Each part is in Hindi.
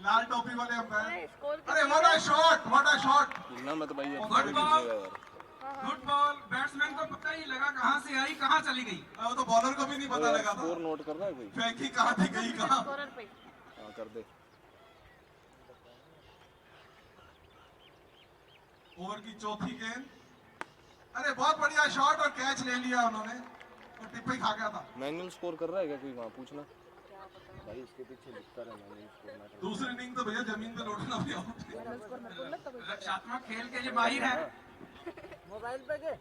लाल टोपी वाले अंपायर। अरे what a shot, what a shot. ना मत भाई, good ball, good ball. Batsman को पता ही लगा कहां से आई कहां चली गई। वो तो बॉलर को भी नहीं पता लगा था। स्कोर नोट कर रहा है कोई? फेंकी कहां थी, गई कहां। हाँ कर दे। ओवर की चौथी गेंद। अरे बहुत बढ़िया शॉट और कैच ले लिया उन्होंने, तो टिप्पी खा गया था। मैनुअल स्कोर कर रहा है क्या कोई वहाँ? पूछना भाई, उसके पीछे लिखता रहा मैनुअल स्कोर। दूसरी इनिंग तो भैया जमीन पे लौटना भी आउट। रक्षात्मक खेल के लिए माहिर है। मोबाइल पे के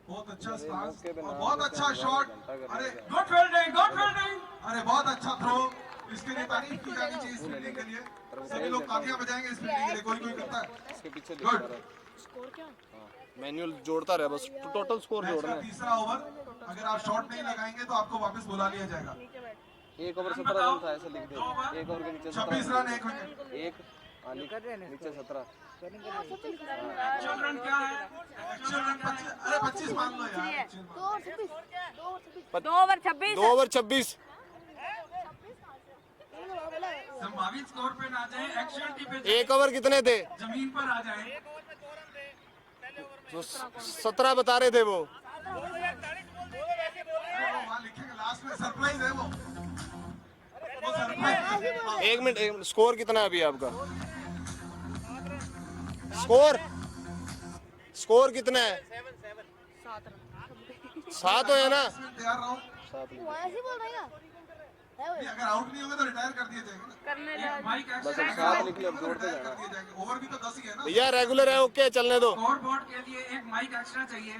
बहुत अच्छा स्टांस, बहुत अच्छा शॉट। अरे गुड फील्डिंग, गुड फील्डिंग। अरे बहुत अच्छा थ्रो। इसके लिए तारीफ की जानी चाहिए, इस फील्डिंग के लिए। सभी लोग तालियां बजाएंगे इस फील्डिंग के लिए, कोई कोई करता है। इसके पीछे लिखता रहा है स्कोर क्या। हाँ मैनुअल जोड़ता रहे बस, टोटल स्कोर मैच जोड़ना का है। तीसरा ओवर, अगर आप शॉट नहीं लगाएंगे तो आपको वापस बुला लिया जाएगा। 1 ओवर 17 रन था, ऐसे लिख दे। 1 ओवर के नीचे 26 रन, 1 विकेट। एक नीचे 17। एक्चुअल रन क्या है? Actual run 25। अरे 25 मान लो यार। 2 ओवर 26। 2 ओवर 26। संभावित स्कोर पे ना जाए, एक्चुअलिटी पे 1 ओवर कितने थे? जमीन पर आ जाए। तो 17 बता रहे थे वो। वहाँ लिखेंगे लास्ट में, सरप्राइज है वो सरप्राइज। 1 मिनट, स्कोर कितना है अभी आपका? स्कोर स्कोर कितना है? 7 हो है ना? तैयार रहो। 7। अगर आउट नहीं होंगे तो रिटायर कर दिए जाएंगे ना। करने माइक बस एक्स्ट्रा अब 7 निकले, अब जोड़ते रिटायर कर जाना। दिए जाएंगे। ओवर भी तो 10 ही है ना। भैया रेगुलर है, ओके चलने दो। स्कोर बोर्ड के लिए एक माइक एक्स्ट्रा चाहिए।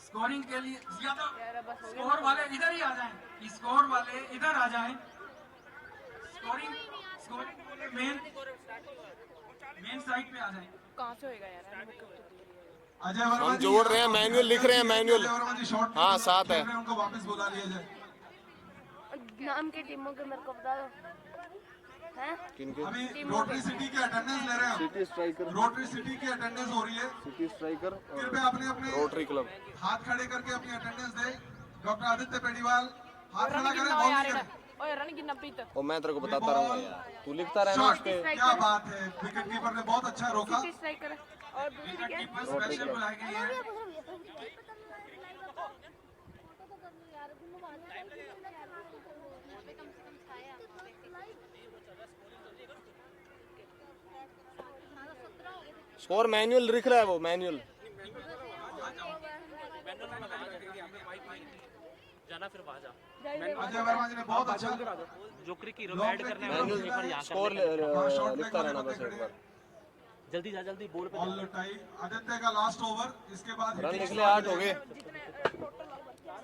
स्कोरिंग के लिए या तो स्कोर वाले इधर ही आ जाएं, स्कोर वाले इधर आ जाएं। स्कोरिंग स्कोरिंग मेन साइड पे आ जाएं। कहाँ से होएगा यार? अजय वर्मा हम जी, जोड़ रहे हैं, मैनुअल लिख रहे हैं, मैनुअल। अजय वर्मा जी शॉट हाँ, 7 है। उनको वापस बुला लिया जाए। नाम की टीमों के मेरे को बता दो हैं? किनके? अभी रोटरी सिटी की अटेंडेंस ले रहे हैं। सिटी स्ट्राइकर, रोटरी सिटी की अटेंडेंस हो रही है। सिटी स्ट्राइकर कृपया अपने अपने रोटरी क्लब। हाथ खड़े करके अपनी अटेंडेंस दे। डॉक्टर आदित्य पेडीवाल हाथ खड़ा रन करें, कितना बॉल यार? करें। ओए रन कितना पीता? और मैं तेरे को बताता रहूंगा यार, तू लिखता रहना शॉट, उस पे। क्या बात है, विकेट कीपर ने बहुत अच्छा रोका। सिटी स्ट्राइकर और दूसरी क्या? कीपर स्पेशल बुलाई गई है। स्कोर मैनुअल लिख रहा है वो, मैनुअल। जाना फिर वहाँ जा। अजय वर्मा जी ने बहुत अच्छा जोकरी की ऐड करने मैनुअल स्कोर लिखता रहना बस एक बार। जल्दी जा, जल्दी बोल पे बॉल लौटाई। आदित्य का लास्ट ओवर, इसके बाद रन हिटिंग लिख ले, 8 हो गए।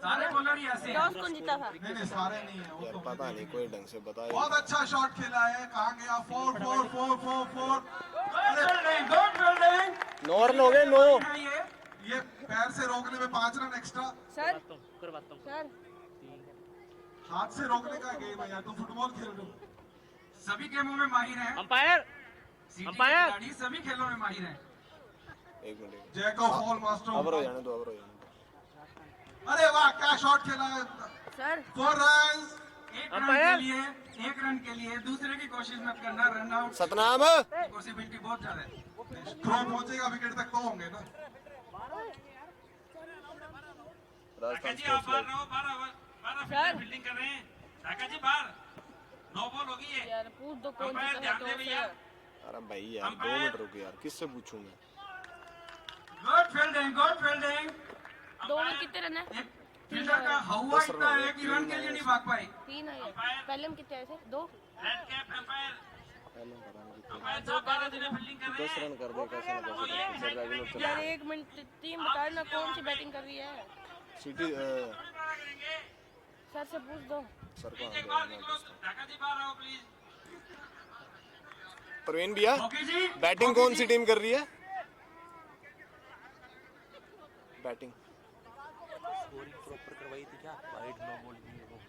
सारे बॉलर ही ऐसे हैं। टॉस कौन जीता था? नहीं सारे नहीं है वो यार तो। पता नहीं, कोई ढंग से बताए। बहुत अच्छा शॉट खेला है, कहाँ गया? 4 4 4 4 4। Good fielding. 9 रन हो गए, 9। ये पैर से रोकने में 5 रन एक्स्ट्रा। सर करवाता हूँ। सर हाथ से रोकने का गेम है यार, तुम फुटबॉल खेल रहे हो। सभी गेमों में माहिर हैं। Umpire city umpire. खिलाड़ी सभी खेलों में माहिर हैं। 1 minute, jack of all master. Over हो जाने दो, अवर हो जाने दो। अरे वाह, क्या शॉट खेला है। Sir 4 run. एक रन के लिए दूसरे की कोशिश मत करना। रन आउट सतनाम पॉसिबिलिटी बहुत ज्यादा है। थ्रो पहुंचेगा विकेट तक तो होंगे ना। राजस्थान जी आप स्पोर्ट्स बाहर लाइव। रहो, 12 फील्डिंग कर रहे हैं। साका जी बाहर 9 बॉल होगी है। यार पूछ दो कौन अंपायर जीता ध्यान है दे तो भैया। अरे भाई यार 2 मिनट रुक यार, किससे पूछूं मैं? Good fielding, good fielding. 2 over कितने रन है? एक फील्डर का हवा 10 रन इतना हो है गए, कि रन के लिए नहीं भाग पाए। 3 है। पहले हम कितने आए थे? 2। रेड कैप अंपायर पहले पता नहीं कितने। अंपायर साहब 12 दिन फील्डिंग कर रहे 10 हैं। रन कर दे कैसे ना कैसे, सर रेगुलर चला। यार 1 मिनट टीम बता ना कौन सी बैटिंग कर रही है? सिटी सर से पूछ दो। सर को एक बार निकलो, साका जी बाहर आओ प्लीज। प्रवीण भैया, ओके जी, बैटिंग कौन सी टीम कर रही है? बैटिंग स्कोरिंग प्रॉपर करवाई थी क्या? वाइड नो बॉल भी है वो।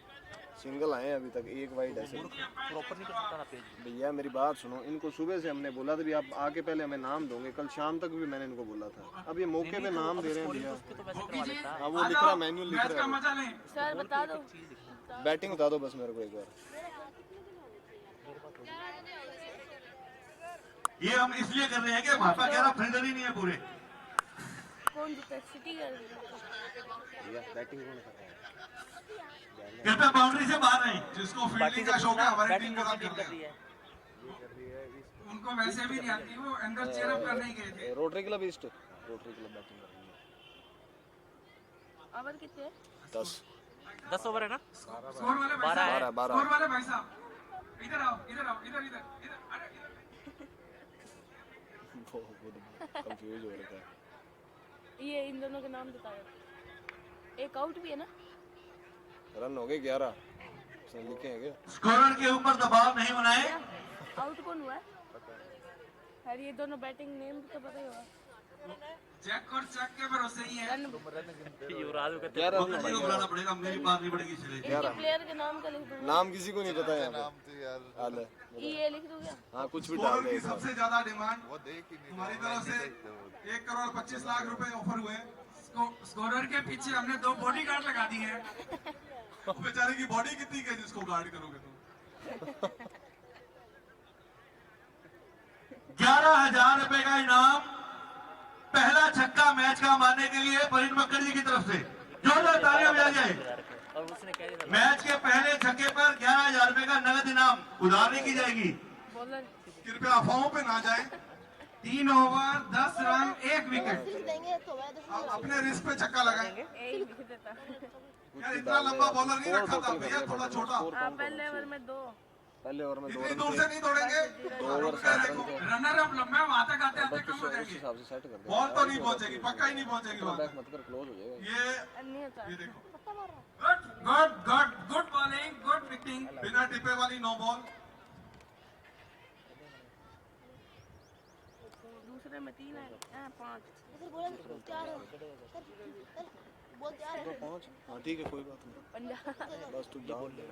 सिंगल आए अभी तक, 1 वाइड ऐसे। प्रॉपर नहीं कर सकता ना पेज। भैया मेरी बात सुनो, इनको सुबह से हमने बोला था भी आप आके पहले हमें नाम दोगे, कल शाम तक भी मैंने इनको बोला था। अब ये मौके पे नाम दे रहे हैं भैया। तो वैसे करवा लेता। हाँ वो लिख रहा, मैनुअल लिख मैच रहा का है। मजा लें। सर बता दो। चीज दिखा बैटिंग बता दो बस मेरे को एक बार। ये हम इसलिए कर रहे हैं कि भाजपा कह रहा फील्डर ही नहीं है पूरे। कौन जीता है? सिटी का भैया बैटिंग कौन कर रहा है? कृपया बाउंड्री से बाहर नहीं, जिसको बाकी फील्डिंग का सब शौक है हमारी बैटिंग टीम का टीम कर कर रही रहे है। उनको वैसे भी नहीं आती, वो अंदर चेयरअप करने ही गए थे। Rotary club east, rotary club batting कर रही है। ओवर कितने हैं? 10 10 ओवर है ना? स्कोर वाले भाई 12 है। साहब, 12 स्कोर वाले भाई साहब, इधर आओ, इधर आओ, इधर इधर इधर, अरे इधर। कंफ्यूज हो रखा है। ये इन दोनों के नाम बताओ। एक आउट भी है ना? रन हो गए 11 उसने लिखे हैं क्या? स्कोरर के ऊपर दबाव नहीं बनाए। आउट कौन हुआ है? यार ये दोनों बैटिंग नेम तो पता ही होगा। चेक और चेक के भरोसे ही है। रन युवराज को कहते 11 रन जी को बुलाना पड़ेगा, मेरी बात नहीं पड़ेगी चले। इनके प्लेयर के नाम का लिख दूंगा। नाम किसी को नहीं पता है यहाँ पे। हाल है। ये लिख दूंगा। हाँ कुछ भी डाल स्कोरर दे की एक बार। सबसे ज्यादा डिमांड हमारी तरफ से 1,25,00,000 रुपए ऑफर हुए। स्कोरर के पीछे हमने 2 बॉडीगार्ड लगा दिए हैं। बेचारे की बॉडी कितनी है जिसको गार्ड करोगे तुम? 11,000 रुपए का इनाम पहला छक्का मैच का मारने के लिए परिण मुखर्जी की तरफ से जोरदार तालियां बजा जाए। और उसने कह दिया मैच के पहले छक्के पर 11,000 रुपए का नगद इनाम उधार नहीं की जाएगी। बॉलर कृपया अफवाहों पे ना जाए। 3 ओवर 10 रन 1 विकेट। आप अपने रिस्क पे छक्का लगाएं। एक लिख देता। यार इतना लंबा बॉलर नहीं रखा था भैया, थोड़ा छोटा। हाँ पहले ओवर में 2। पहले ओवर में 2 इतनी रन दूर थे। से नहीं दौड़ेंगे। 2 ओवर 7 रन थे। रनर अप लंबा वहां तक आते आते बस कम हो उस जाएंगे। हिसाब से सेट कर दे। बॉल तो नहीं पहुंचेगी, पक्का ही नहीं पहुंचेगी वहां बैक तक। मत कर, क्लोज हो जाएगा। नहीं होता। ये देखो good good good good bowling, good wicketing. बिना टिपे वाली नो बॉल। दूसरे में 3 है, 5। तो 5 हाँ ठीक है कोई बात नहीं। पंजाब बस तू डाल दे।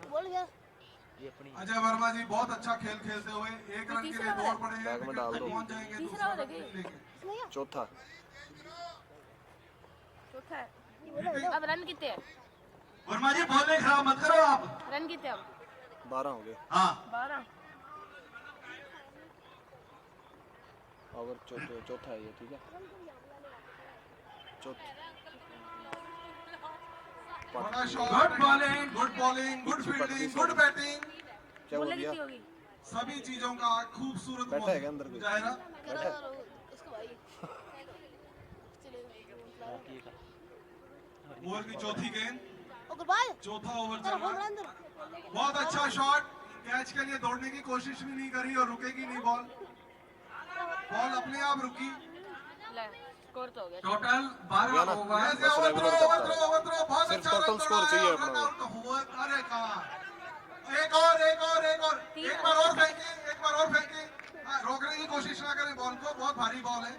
ये अपनी अजय वर्मा जी बहुत अच्छा खेल खेलते हुए 1 रन के लिए दौड़ पड़े हैं। बैग में डाल दो। पहुंच जाएंगे तीसरा दूसरा हो रन गया। लेके। चौथा चौथा है। अब रन कितने हैं? वर्मा जी बॉलिंग खराब मत करो आप। रन कितने अब? 12 हो गए। हाँ 12। ओवर चौथा है ये, ठीक है। चौथा बड़ा shot, good bowling, good bowling, good fielding, good batting, क्या बोल बोले दिया? कितनी होगी? सभी चीजों का खूबसूरत बैठा है क्या अंदर कोई? मुजाहिरा। बैठा है? ओवर की चौथी गेंद, चौथा ओवर चल रहा है। बहुत अच्छा शॉट, कैच के लिए दौड़ने की कोशिश भी नहीं करी और रुकेगी नहीं बॉल। बॉल अपने आप रुकी। ले स्कोर तो हो गया। टोटल 12 ना? ओवर। ऐसे ओवरथ्रो, ओवरथ्रो, ओवरथ्रो, बहुत सिर्फ अच्छा total रन score बना चाहिए है, अपना रन को। आउट हुआ। अरे कहाँ? एक और, एक और, एक और, एक बार और फेंके, एक बार और फेंके। रोकने की कोशिश ना करें बॉल को, बहुत भारी बॉल है,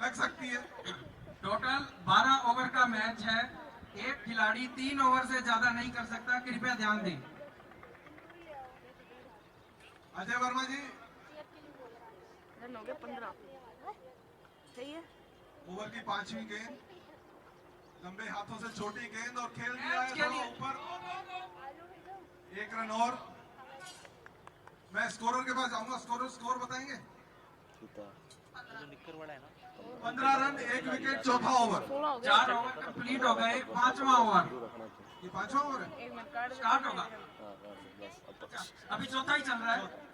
लग सकती है। टोटल 12 ओवर का मैच है। एक खिलाड़ी 3 ओवर से ज्यादा नहीं कर सकता, कृपया ध्यान दें। अजय वर्मा जी रन हो गया 15। सही है। ओवर की 5वीं गेंद, लंबे हाथों से छोटी गेंद और खेल दिया है कैच के थोड़ा लिए। ऊपर। 1 रन और। मैं स्कोरर के पास जाऊंगा, स्कोरर स्कोर बताएंगे। सीता जो निक्कर वाला है ना 15 रन 1 विकेट, चौथा ओवर। 16 हो गया। 4 ओवर कंप्लीट हो गए, 5वां ओवर रखना चाहिए। ये 5वां ओवर है। 1 मिनट काट दे। स्टार्ट होगा। हाँ बस अब तो अभी चौथा ही चल रहा है।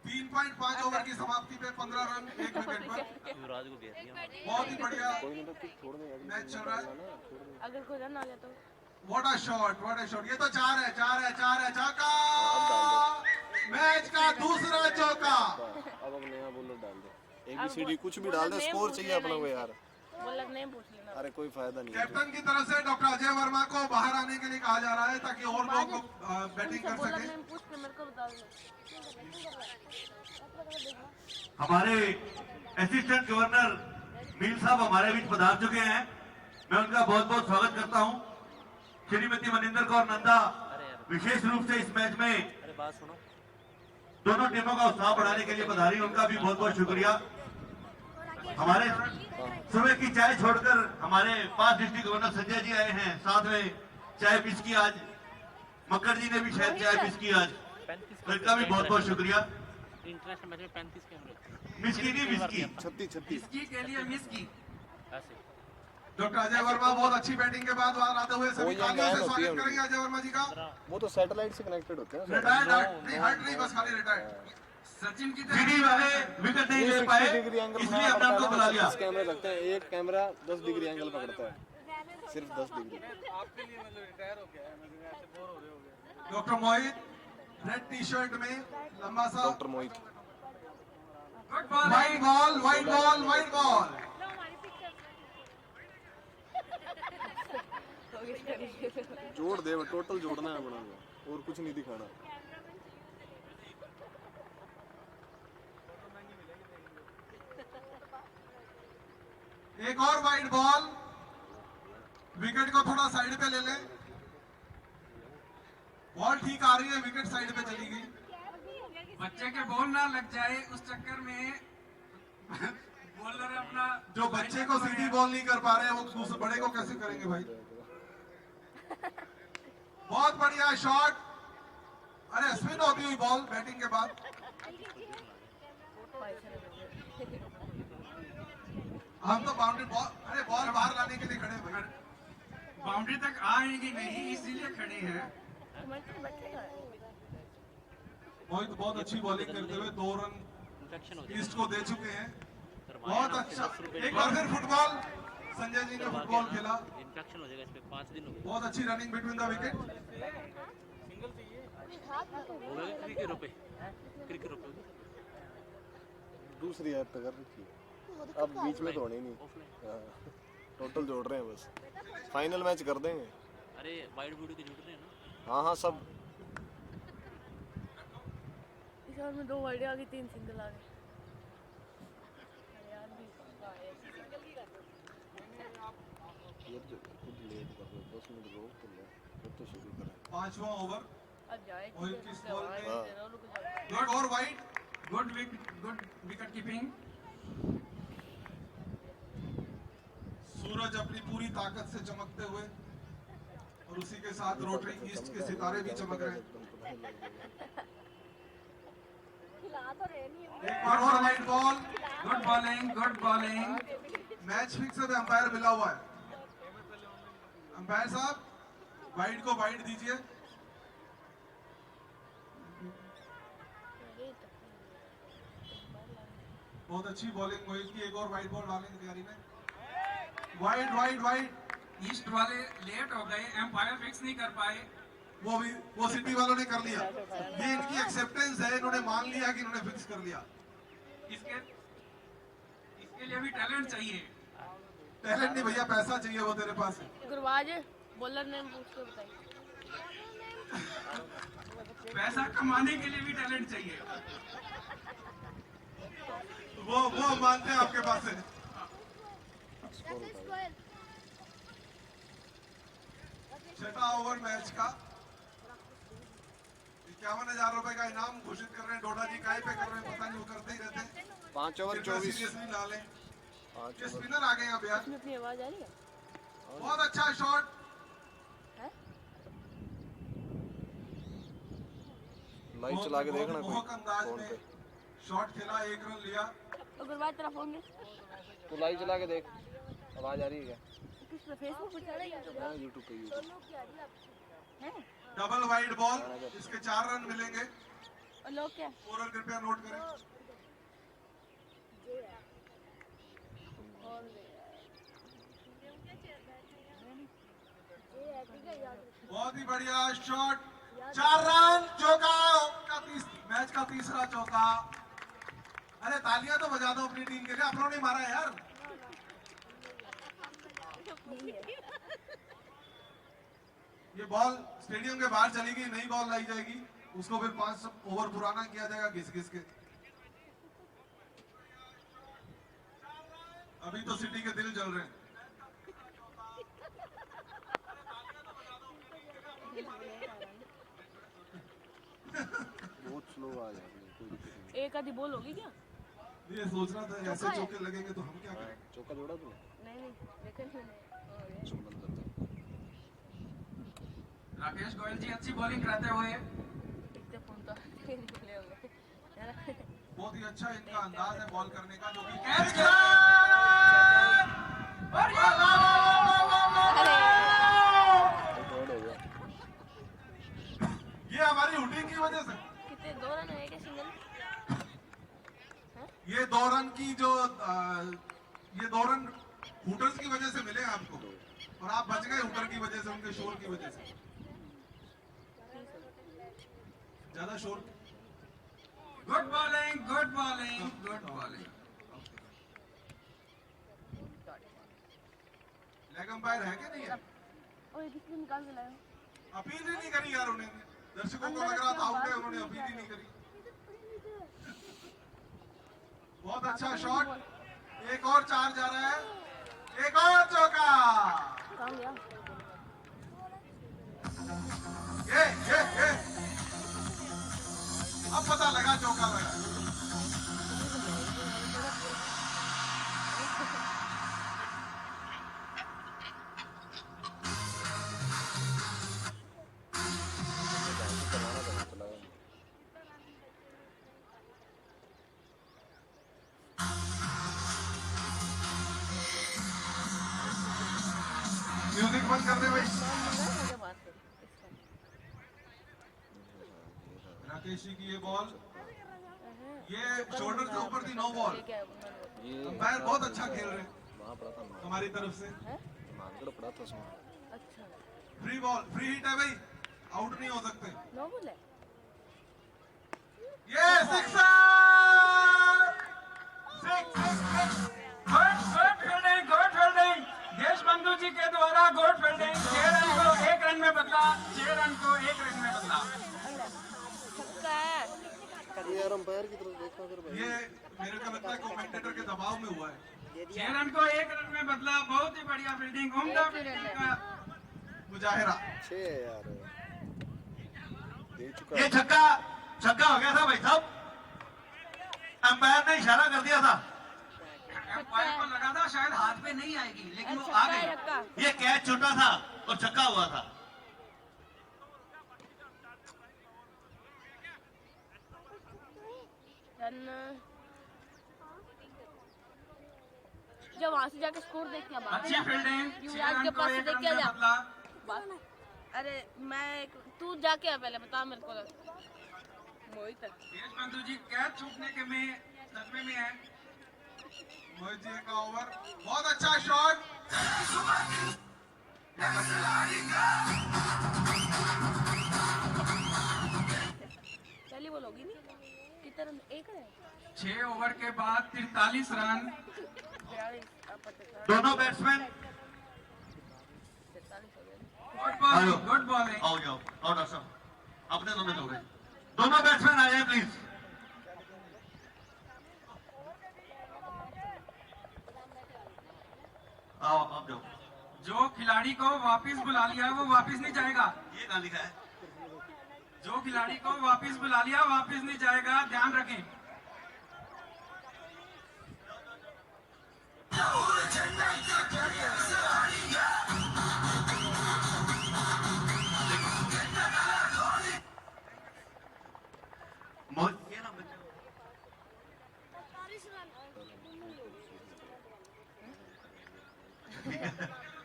3.5 ओवर की समाप्ति पे 15 रन 1 विकेट पर। युवराज को भेज दिया बहुत ही बढ़िया कोई नहीं तो ठीक छोड़ दे अगली मैच चल रहा है। अगर कोई रन आ गया तो what a shot, what a shot. ये तो 4 है, 4 है, 4 है, चौका। मैच का दूसरा चौका। अब नया बॉलर डाल दे, ABCD कुछ भी डाल दे, स्कोर चाहिए अपना को यार। बॉलर नेम पूछ लेना। अरे कोई फायदा नहीं है। कैप्टन की तरफ से डॉक्टर अजय वर्मा को बाहर आने के लिए कहा जा रहा है ताकि और लोग बैटिंग कर बॉलर सके। नेम पूछ के मेरे को बता दो। हमारे असिस्टेंट गवर्नर मील साहब हमारे बीच पधार चुके हैं। मैं उनका बहुत बहुत स्वागत करता हूं। श्रीमती मनिंदर कौर नंदा विशेष रूप से इस मैच में अरे बात सुनो दोनों टीमों का उत्साह बढ़ाने के लिए पधारी, उनका भी बहुत बहुत शुक्रिया। हमारे सुबह की चाय छोड़कर हमारे 5 डिस्ट्रिक्ट गवर्नर संजय जी आए हैं, साथ में चाय पिच की आज मक्कर जी ने भी शायद चाय मिस की आज, 35 उनका भी बहुत बहुत शुक्रिया। इंटरनेशनल मैच में 35 कैमरे मिस की नहीं, मिस की। 36 इसकी के लिए मिस की। ऐसे डॉक्टर अजय वर्मा बहुत अच्छी बैटिंग के बाद बाहर आते हुए सभी वो तालियों से यहाँ होती है स्वागत करेंगे अजय वर्मा जी का। वो तो सैटेलाइट से कनेक्टेड होते हैं। रिटायर्ड नहीं, हट नहीं, बस खाली रिटायर्ड। सचिन की सीडी वाले विकेट नहीं ले पाए, 60 डिग्री एंगल इसलिए अपने आप को बुला लिया। 36 कैमरे लगते हैं, एक कैमरा 10 डिग्री एंगल पकड़ता है, सिर्फ 10 degree. Doctor Mohit red T shirt में लंबा सा doctor Mohit good ball. White ball, white ball, white ball. जोड़ दे, टोटल जोड़ना है बना और कुछ नहीं दिखाना। एक और वाइट बॉल, विकेट को थोड़ा साइड पे ले लें। बॉल ठीक आ रही है, विकेट साइड पे चली गई। बच्चे के बॉल ना लग जाए उस चक्कर में बॉलर अपना जो बच्चे को सीधी बॉल नहीं कर पा रहे हैं वो दूसरे बड़े को कैसे करेंगे भाई। बहुत बढ़िया शॉट। अरे स्पिन होती हुई बॉल बैटिंग के बाद। हम तो बाउंड्री बॉल, अरे बॉल बाहर लाने के लिए खड़े हैं भाई। बाउंड्री तक आएगी नहीं इसीलिए खड़े हैं। मोहित बहुत अच्छी बॉलिंग करते हुए 2 रन इंफेक्शन हो ईस्ट को दे चुके हैं। जाएगा। बहुत अच्छा। एक बार फिर फुटबॉल, संजय जी ने फुटबॉल खेला। इंफेक्शन हो जाएगा इस पे, 5 दिन हो गए। बहुत अच्छी रनिंग बिटवीन द विकेट। हो गए क्रिकेट पे, क्रिकेट पे दूसरी ऐप पे कर रखी है, अब बीच में तो होनी नहीं। हाँ, टोटल जोड़ रहे हैं बस, फाइनल मैच कर देंगे। अरे वाइड वीडियो के जुड़ रहे हैं ना। हाँ हाँ सब। इस ओवर में 2 वाइड आ गई, 3 सिंगल आ गए। ये जो कुछ लेट कर रहे हो, 10 मिनट रोक तो लो, फिर तो शुरू करें। 5वां ओवर, अब जाए मोहित की बॉल पे रुक गुड और wide. Good wicketkeeping. Suraj अपनी पूरी ताकत से चमकते हुए और उसी के साथ रोटरी ईस्ट के सितारे भी चमक रहे हैं। एक बार और wide ball. Good bowling, good bowling. Match fix है, अंपायर मिला हुआ है। अंपायर साहब वाइड को वाइड दीजिए। बहुत अच्छी बॉलिंग मोहित की। एक और वाइड बॉल डालेंगे तैयारी में। Wide wide wide. ईस्ट वाले लेट हो गए, एम्पायर फिक्स नहीं कर पाए। वो सिटी वालों ने कर लिया। ये इनकी एक्सेप्टेंस है, इन्होंने मान लिया कि इन्होंने फिक्स कर लिया। इसके लिए भी टैलेंट चाहिए। टैलेंट नहीं भैया, पैसा चाहिए वो तेरे पास है। गुरबाज बॉलर नेम पूछ के बताइए। पैसा कमाने के लिए भी टैलेंट चाहिए। वो हम मानते हैं आपके पास है। छठा ओवर मैच का 51,000 रुपए का इनाम घोषित कर रहे हैं। डोडा जी काय पे कर रहे हैं, पता नहीं, वो करते ही रहते हैं। 5 ओवर 24। सीरियसली ना लें। 5 ये ओवर स्पिनर आ गए यहाँ पे यार। इसमें अपनी आवाज आ रही है? बहुत अच्छा शॉट। लाइव चला के देखना मोहक अंदाज फोन में पे। शॉट खेला, 1 रन लिया। गुरबाज तेरा फोन में तू लाइव चला के देख, आवाज आ रही है क्या? किस पे, फेसबुक पे चला है? हाँ यूट्यूब पे, यूट्यूब। डबल वाइड बॉल, इसके 4 रन मिलेंगे। और लोग क्या? स्कोरर कृपया नोट करें। बहुत ही बढ़िया शॉट, 4 रन, चौका। मैच का तीसरा चौका। अरे तालियां तो बजा दो अपनी टीम के लिए, अपनों ने मारा यार। ये बॉल स्टेडियम के बाहर चली गई, नई बॉल लाई जाएगी, उसको फिर 5 ओवर पुराना किया जाएगा घिस घिस के। अभी तो सिटी के दिल जल रहे हैं। बहुत स्लो आ जा रही है, कोई दिक्कत नहीं। एक आधी बॉल होगी क्या? ये सोच रहा था ऐसे चौके लगेंगे तो हम क्या करें। चौका जोड़ा तू? नहीं लेकिन सुमन करता। राकेश गोयल जी अच्छी बॉलिंग कराते हुए इतने फोन तो निकले होंगे है ना? बहुत ही अच्छा इनका अंदाज है बॉल करने का, जो कि कैच किया और ये थर्ड हो गया। ये हमारी हुटिंग की वजह से, कितने 2 रन है क्या सिंगल? ये 2 रन की जो ये 2 रन हुटर्स की वजह से मिले आपको, और आप बच गए हुटर की वजह से, उनके शोर की वजह से। ज्यादा शोर। Good bowling good bowling good bowling. Leg umpire है कि नहीं है? ओए किसने निकाल के लाया? अपील ही नहीं करी यार उन्होंने, दर्शकों को लग रहा था आउट है, उन्होंने अपील ही नहीं करी। बहुत अच्छा शॉट, एक और 4 जा रहा है, एक और चौका। कहाँ गया? ये अब पता लगा चौका लगा। म्यूजिक बंद कर दे भाई। मुझे बात कर राकेश जी की ये बॉल, ये शोल्डर से ऊपर थी, नो बॉल। क्या अंपायर बहुत अच्छा खेल रहे हैं वहाँ पड़ा था, हमारी तरफ से। मानगढ़ पड़ा था उसमें। अच्छा फ्री बॉल, फ्री हिट है भाई, आउट नहीं हो सकते। नो बोले ये सिक्सर, गुड फील्डिंग देश बंधु जी के द्वारा गुड फील्डिंग। 6 रन को 1 रन में बदला, 6 रन को 1 रन में बदला। छक्का है। ये यार अंपायर की तरफ देखा कर भाई। ये मेरे को लगता है कमेंटेटर के दबाव में हुआ है। 6 रन को 1 रन में बदला, बहुत ही बढ़िया फील्डिंग, उम्दा फील्डिंग का मुजाहिरा। 6 है यार, दे चुका ये छक्का हो गया था भाई साहब, अंपायर ने इशारा कर दिया था। अंपायर को लगा था शायद हाथ पे नहीं आएगी, लेकिन वो आ छक्का है, गई। छक्का। ये कैच छोटा था और छक्का हुआ था। रन जब वहां से जाके स्कोर देख के अच्छी फील्डिंग, 6 युवराज रन के को पास से 1 देख रन के आ में जा। बदला। अरे मैं तू जाके आ पहले बता मेरे को। मोहित देश बंधु जी कैच छूटने के में सदमे में है। मोहित जी का ओवर, बहुत अच्छा शॉट। पहली बॉल होगी नहीं कितने रन? 1 है 6 ओवर के बाद 43 रन। 42 दोनों batsman good bowling good bowling. आओ जाओ, आओ डॉक्टर साहब, अपने दोनों हो गए। दोनों बैट्समैन आ जाए प्लीज। आओ आप जाओ। जो खिलाड़ी को वापस बुला लिया वो वापस नहीं जाएगा। ये कहाँ लिखा है? जो खिलाड़ी को वापस बुला लिया वापस नहीं जाएगा, ध्यान रखें। ये ना बच्चा।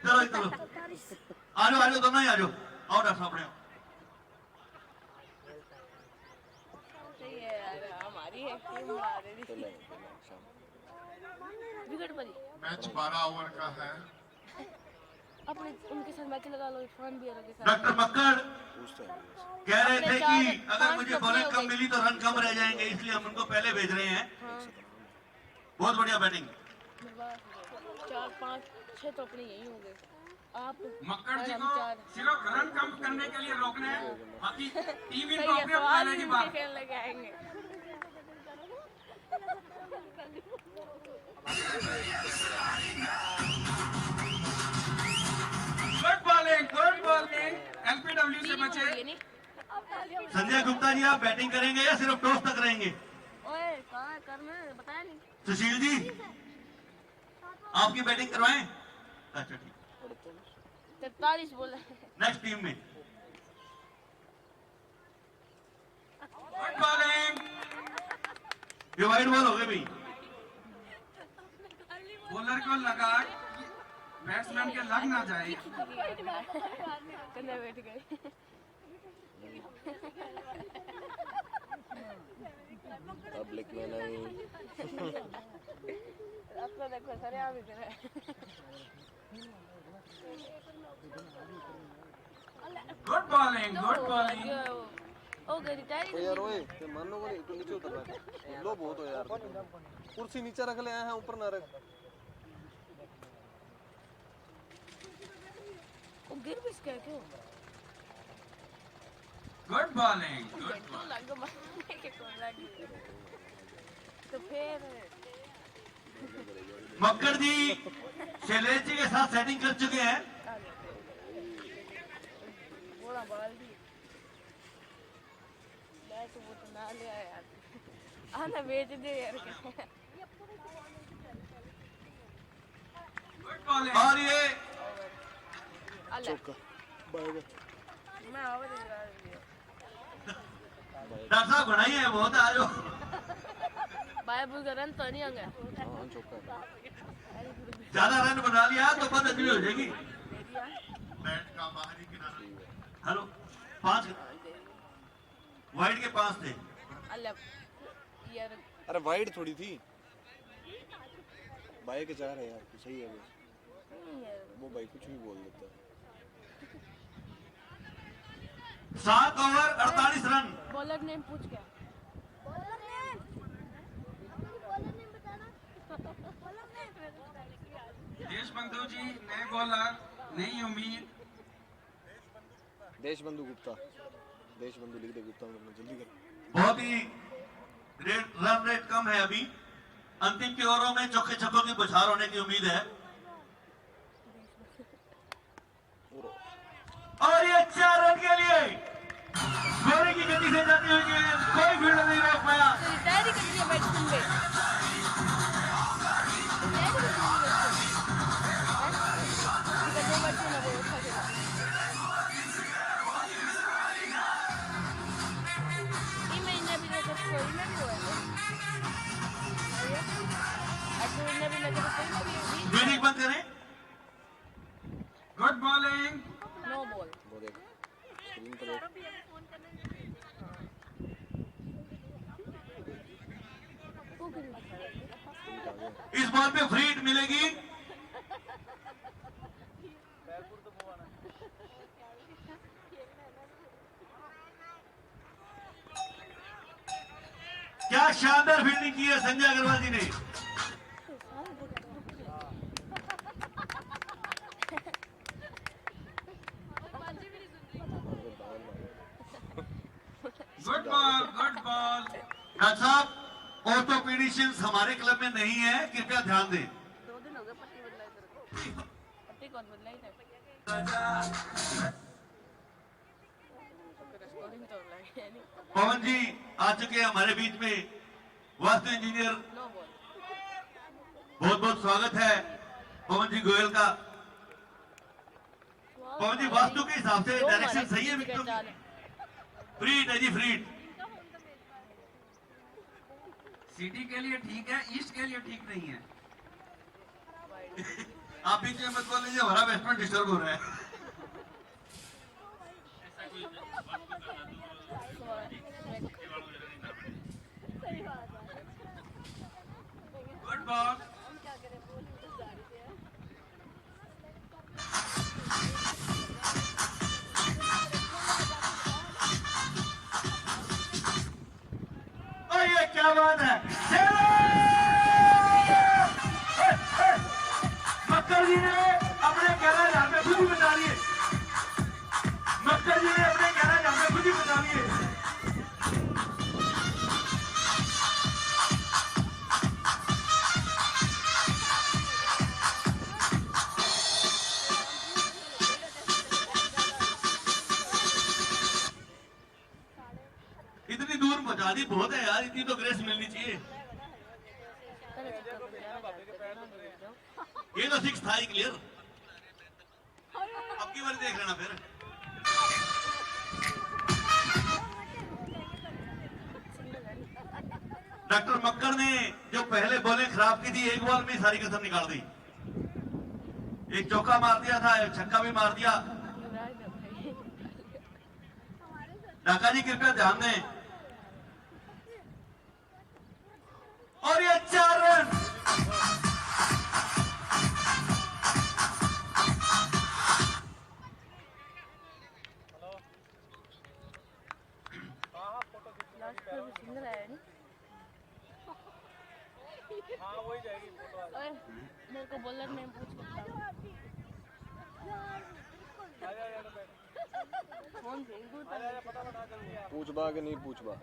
चलो चलो, आ जाओ दोनों ही आ जाओ। आओ डॉक्टर साहब अपने आओ। सही है यार, हमारी है टीम हमारे भी विकेट पर ही। मैच 12 ओवर का है। अपने उनके साथ मैच लगा लो, इरफान भी के साथ। डॉक्टर मक्कड़ पूछता है कह रहे थे कि अगर पांच मुझे कपड़े बॉलिंग हो कम गई। मिली तो रन कम रह जाएंगे, इसलिए हम उनको पहले भेज रहे हैं। बहुत बढ़िया बैटिंग। मेरे पास 4 5 6 तो अपने यही होंगे। आप मक्कड़ जी और को हम 4 सिर्फ रन कम करने के लिए रोकना है, बाकी टीम सही इनको है, अपने तो आज पहले की भी बात। खेलने के आएंगे। गुड बॉलिंग एलपीडब्ल्यू से बचे। ये नहीं संजय गुप्ता जी, आप बैटिंग करेंगे या सिर्फ टॉस तक रहेंगे? ओए कहाँ करना है बताया नहीं। सुशील जी, आपकी बैटिंग करवाएं? अच्छा ठीक। 43 बोला है। नेक्स्ट टीम में ये वाइड बॉल हो गई भाई। बॉलर को लगा बैट्समैन के लग ना जाए। कंधे बैठ गए। पब्लिक में नहीं। आपको देखो सर यहाँ भी है। Good bowling, good bowling. ओ गई रिटायर। ओ यार ओए, ते मानो को नहीं, तू नीचे उतर रहा है। लो बहुत हो यार। कुर्सी नीचे रख ले, आए हैं ऊपर ना रख। ओ गिर भी इसका क्यों? गुड बॉलिंग, गुड तो लग मारने के कौन लगी? तो फिर मक्कड़ जी शैलेश जी के साथ सेटिंग कर चुके हैं। बड़ा बाल भी बैट वो तो ना ले आया यार। आना बेच दे यार। Good bowling. और ये चौका बाएगा। मैं आवाज दे रहा हूँ। डॉक्टर साहब घुड़ाई है बहुत, आ जाओ। बाय बुल का रन तो नहीं आ गया। हां चौका। ज्यादा रन बना लिया तो बदतमीजी हो जाएगी। बैट का बाहरी किनारा। हेलो 5 वाइड के 5 थे। अल्लाह यार अरे वाइड थोड़ी थी, बाई के 4 है यार। सही है वो भाई कुछ भी बोल देता है। 7 ओवर 48 रन। बॉलर नेम पूछ क्या? देशबंधु जी नए बॉलर, नई उम्मीद। देशबंधु गुप्ता, देशबंधु लिख दे गुप्ता में, जल्दी कर। बहुत ही रन रेट कम है अभी। अंतिम के ओवरों में चौके छक्कों की बौछार होने की उम्मीद है। और ये 4 रन के लिए घोड़े की गति से जाती हुई गेंद, कोई भीड़ नहीं रोक पाया। रिटायर ही कर दिया बैट्समैन पे। म्यूजिक बंद करें। Good bowling. No ball. वो देख स्क्रीन पर देख। इस बॉल पे फ्री हिट मिलेगी। क्या शानदार फील्डिंग की है संजय अग्रवाल जी ने। Good ball, good ball. Doctor साहब ऑर्थोपेडिशियंस हमारे क्लब में नहीं है, कृपया ध्यान दें। 2 दिन हो गए पट्टी बदलाई तेरे को। पट्टी कौन बदलाई था? स्कोरिंग तो लगी नहीं। पवन जी आ चुके हैं हमारे बीच में, वास्तु इंजीनियर। No ball. बहुत बहुत स्वागत है पवन जी गोयल का। पवन जी वास्तु के हिसाब से डायरेक्शन सही है विकेटों की? फ्री हिट है जी, फ्री हिट। सिटी के लिए ठीक है, ईस्ट के लिए ठीक नहीं है। आप बीच में मत बोल लीजिए, हमारा बैट्समैन डिस्टर्ब हो रहा है। Good ball. और ये क्या बात है, मक्कर जी ने अपने 11,000 में खुद ही बता लिए। मक्कर जी ने अपने 11,000 में खुद ही बता लिए। इतनी दूर पहुंचा दी, बहुत है यार, इतनी तो ग्रेस मिलनी चाहिए। ये तो 6 था ही क्लियर। अब की बार देख लेना फिर। डॉक्टर मक्कड़ ने जो पहले बॉलें खराब की थी, एक बॉल में सारी कसर निकाल दी। एक चौका मार दिया था, एक छक्का भी मार दिया। ढाका जी कृपया ध्यान दें। और ये 4 रन। लास्ट पर भी सिंगल आया नहीं। और मेरे को बॉलर में पूछ सकता हूँ। फोन भेज दूँ पूछबा कि नहीं पूछबा?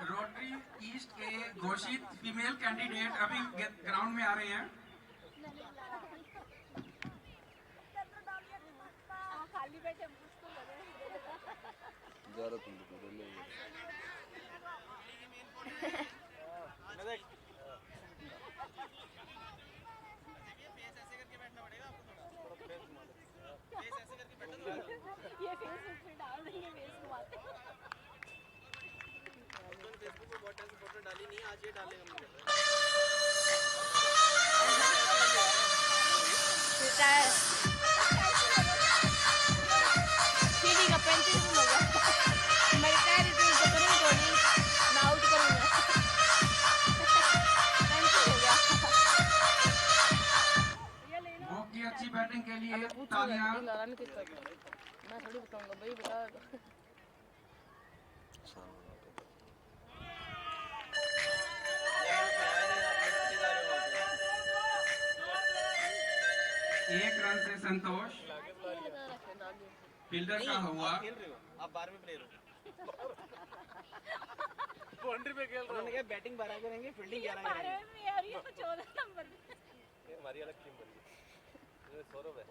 रोटरी ईस्ट के घोषित फीमेल कैंडिडेट अभी ग्राउंड में आ रहे हैं। ज़्यादा तुम बोल ले। ये फेसबुक पे डाल देंगे, फेसबुक आते हैं। फेसबुक पे बहुत टाइम से फोटो डाली नहीं, आज ये डालेंगे हम। सीढ़ी का 35 हो गया। मैं कह रही थी तो करूँ थोड़ी, मैं आउट करूँगा। 35 हो गया। वो की अच्छी बैटिंग के लिए अबे पूछो तालियां। मैं थोड़ी बताऊंगा भाई, बता दो। एक रन से संतोष फील्डर का हुआ। आप 12वें प्लेयर हो। बाउंड्री पे खेल रहे हो। बैटिंग 12 करेंगे, फील्डिंग 11 करेंगे। हमारी अलग टीम बन गई। ये सौरभ है।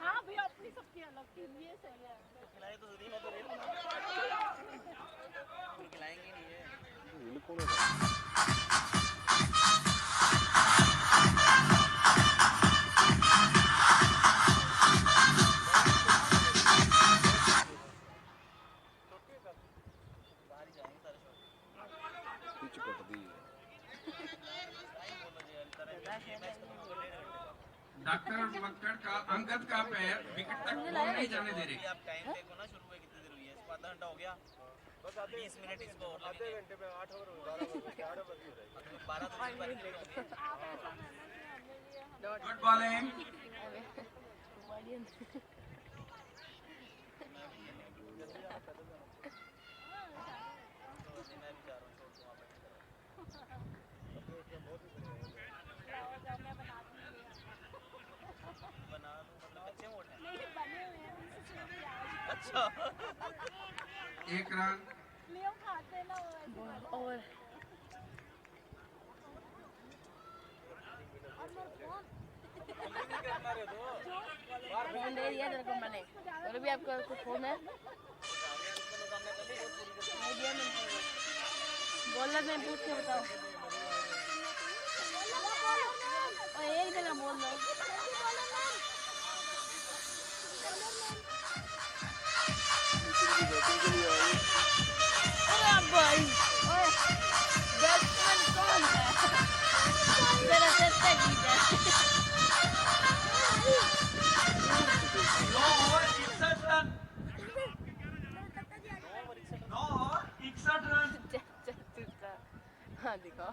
हाँ भैया, अपनी सबकी अलग टीम, ये सही है। खिलाए तो नहीं, मैं तो रेल खिलाएंगे नहीं ये। ये कौन है? पिच कट दी है। डॉक्टर मक्कड़ का अंगद का पैर विकेट तक बॉल नहीं जाने दे रहे। आप टाइम देखो ना, शुरू हुए कितनी देर हुई है? इसको आधा घंटा हो गया। बस 20 मिनट इसको और लगेंगे। आधे घंटे में 8 ओवर 12 ओवर 11 बज रहे। 12 तो इस बार खेलेंगे। Good bowling. बना दूं, मतलब कच्चे मोड़ हैं। अच्छा। एक रन। और फोन दे दिया तेरे को मैंने, और भी आपका कुछ फोन है? बॉलर में पूछ के बताओ। और एक जगह बोल दो। अरे भाई, ओए बैट्समैन कौन है? जरा सस्ता कीजिए। 9 ओवर 61 रन। 9 over 61 run. हाँ दिखाओ।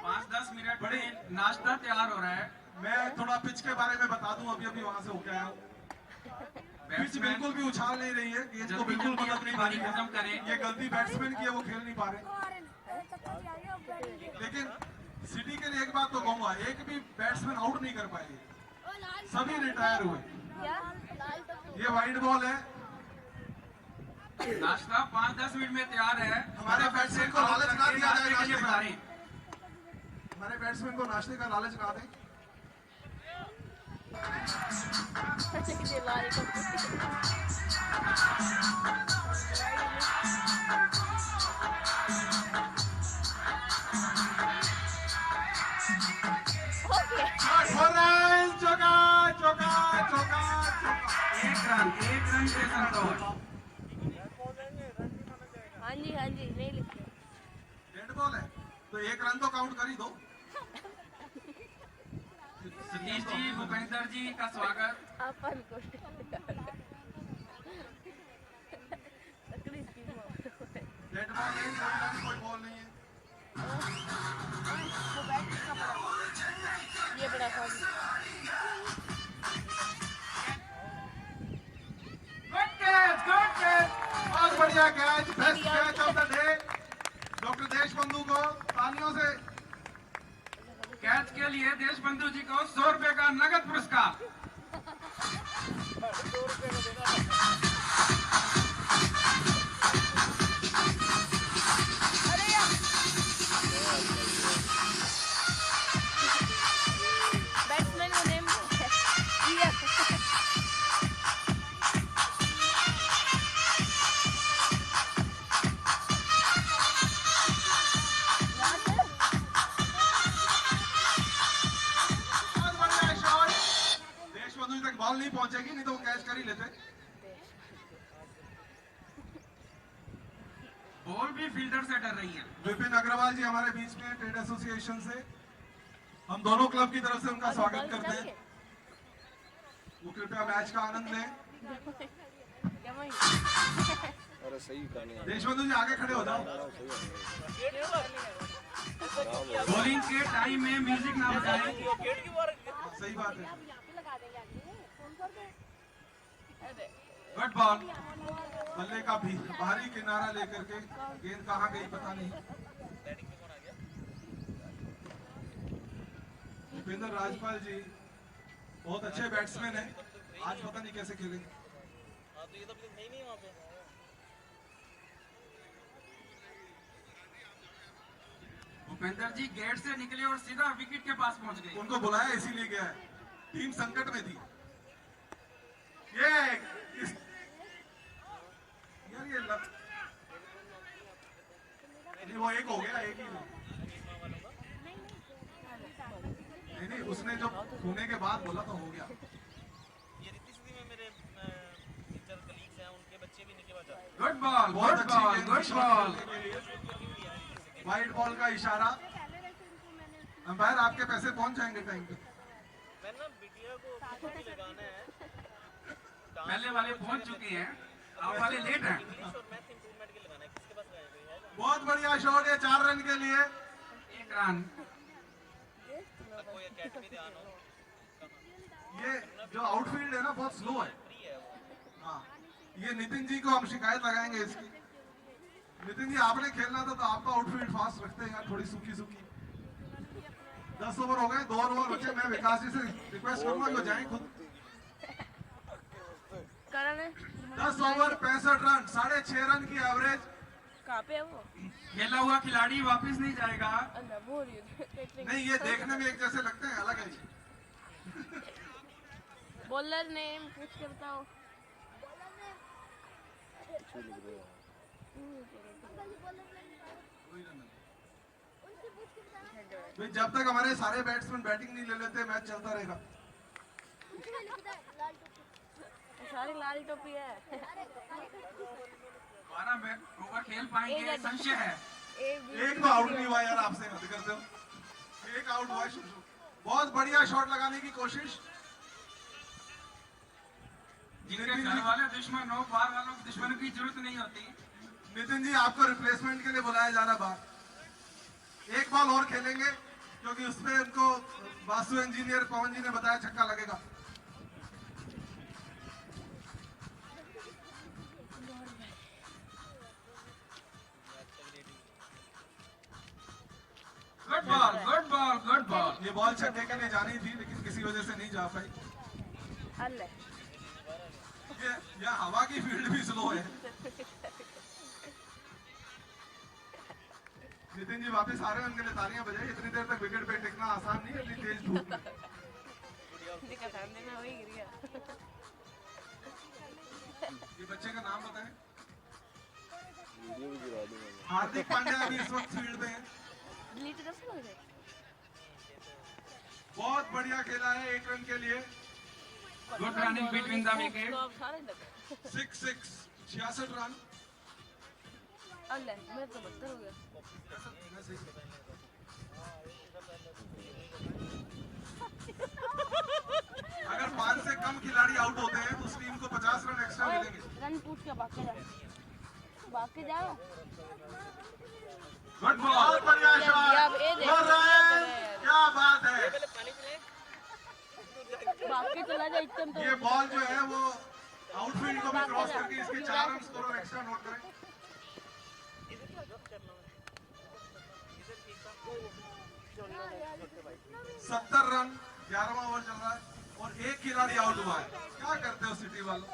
5-10 मिनट में नाश्ता तैयार हो रहा है। मैं थोड़ा पिच के बारे में बता दूं, अभी वहां से होके आया हूं। पिच बिल्कुल भी उछाल नहीं रही है, गेंद को बिल्कुल मदद नहीं पानी मिली है। खत्म करें। ये गलती बैट्समैन की है, वो खेल नहीं पा रहे। लेकिन सिटी के लिए एक बात तो कहूंगा, एक भी बैट्समैन आउट नहीं कर पाए, सभी रिटायर हुए। ये वाइड बॉल है। नाश्ता 5-10 मिनट में तैयार है। हमारे बैट्समैन को लालच ना दिया जाए, नाश्ते के लिए नाश्ते का। बता रहे। हमारे बैट्समैन को नाश्ते का लालच ना दें। लाल रन 63 ओवर। हाँ जी नहीं लिखते। डेड बॉल है तो 1 रन तो काउंट कर ही दो। सतीश जी, भूपेंद्र जी का स्वागत। अपन को तकड़ी स्कीम हो। डेड बॉल है, कोई बॉल नहीं है। वो बैट कितना बड़ा? ये बड़ा था। Good catch, good catch. बहुत बढ़िया catch, best catch of the day doctor Deshbandhu को तालियों से। कैच के लिए देशबंधु जी को 100 रुपए का नगद पुरस्कार। अरे यार बैट्समैन का नेम ये बहुत बढ़िया शॉट। देशबंधु तक बॉल नहीं पहुंचेगी, नहीं तो वो कैच कर ही लेते। बॉल भी फील्डर से डर रही है। विपिन अग्रवाल जी हमारे बीच में ट्रेड एसोसिएशन से, हम दोनों क्लब की तरफ से उनका स्वागत करते हैं। वो कृपया मैच का आनंद लें। क्या भाई? अरे सही करने देशबंधु जी आगे खड़े हो जाओ। बॉलिंग के टाइम में म्यूजिक ना बजाएं। सही बात है। अरे गुड बॉल। बल्ले का भी बाहरी किनारा लेकर के गेंद कहाँ गई पता नहीं। भूपेंद्र राजपाल जी बहुत अच्छे बैट्समैन हैं, आज पता नहीं कैसे खेलेंगे। हाँ तो ये तो अभी तक है ही नहीं वहाँ पे। भूपेंद्र जी गेट से निकले और सीधा विकेट के पास पहुंच गए। उनको बुलाया इसीलिए गया है, टीम संकट में थी। ये यार ये नहीं, वो एक हो गया, एक ही नहीं, उसने जो होने के बाद बोला तो हो गया। ये रीति सिद्धि में मेरे टीचर कलीग्स हैं, उनके बच्चे भी इनके पास जाते हैं। गुड बॉल, बहुत गुड अच्छी बॉल, गेंद गुड शॉट बॉल। खेलने के लिए। वाइड बॉल का इशारा। अंपायर आपके पैसे पहुंच जाएंगे टाइम पे। मैं ना बिटिया को भी लगाना है। पहले वाले पहुंच चुके हैं, अब वाले लेट हैं। इंग्लिश और मैथ इंप्रूवमेंट के लगाना है। किसके पास गए कोई है? बहुत बढ़िया शॉट है 4 रन के लिए। 1 रन। कोई एकेडमी ध्यान हो। ये जो आउटफील्ड है ना बहुत स्लो है। फ्री है वो। हाँ, ये नितिन जी को हम शिकायत लगाएंगे इसकी। नितिन जी आपने खेलना था तो आपका आउटफील्ड फास्ट रखते हैं यार, थोड़ी सूखी सूखी। 10 ओवर हो गए, 2 ओवर बचे। मैं विकास जी से रिक्वेस्ट करूंगा कि वो जाएं खुद। कारण है 10 ओवर 65 रन, 6.5 रन की एवरेज। कहाँ पे है वो? खेला हुआ खिलाड़ी वापस नहीं जाएगा। अंदर बोल रही हूँ। नहीं, ये देखने में एक जैसे लगते हैं, अलग है जी। बॉलर नेम पूछ के बताओ। भाई जब तक हमारे सारे बैट्समैन बैटिंग नहीं ले लेते मैच चलता रहेगा। सारी लाल टोपी है। 12 ओवर खेल पाएंगे, संशय है। एक तो आउट नहीं हुआ यार, आपसे हद करते हो। एक आउट हुआ है शुरू। बहुत बढ़िया शॉट लगाने की कोशिश। जिनके घर वाले दुश्मन हो, बाहर वालों को दुश्मनों की जरूरत नहीं होती। नितिन जी आपको रिप्लेसमेंट के लिए बुलाया जा रहा बाहर। एक बॉल और खेलेंगे क्योंकि उसमें उनको वासु इंजीनियर पवन जी ने बताया छक्का लगेगा। Good ball, good ball, good ball. ये बॉल छक्के के लिए जानी थी लेकिन किसी वजह से नहीं जा पाई। अल्ले ये हवा की फील्ड भी स्लो है। नितिन जी वापस आ रहे हैं, उनके लिए तालियां बजाइए। इतनी देर तक विकेट पे टिकना आसान नहीं है इतनी तेज धूप में। दिखा सामने में वही गिर गया। ये बच्चे का नाम बताएं। वीडियो भी गिरा दूंगा मैं। हार्दिक पांड्या अभी इस वक्त फील्ड पे है। डिलीट कर सकते? बहुत बढ़िया खेला है 1 रन के लिए। Good running between the wicket. तो अब सारे लगे 6 66 रन। अल्लाह मैं तो 72 हो गया अगर 5 से कम खिलाड़ी आउट होते हैं तो उस टीम को 50 रन एक्स्ट्रा मिलेंगे। रन पूछ के भाग के जाओ गुड बॉल, बढ़िया शॉट, अब ये देखो, और रन, क्या बात है। भाग के चला जाए इतने तो ये बॉल जो है वो आउटफील्ड को भी क्रॉस करके इसके 4 रन स्कोर और एक्स्ट्रा नोट करें। 70 रन, 11वां ओवर चल रहा है और एक खिलाड़ी आउट हुआ है। क्या करते हो सिटी वालों?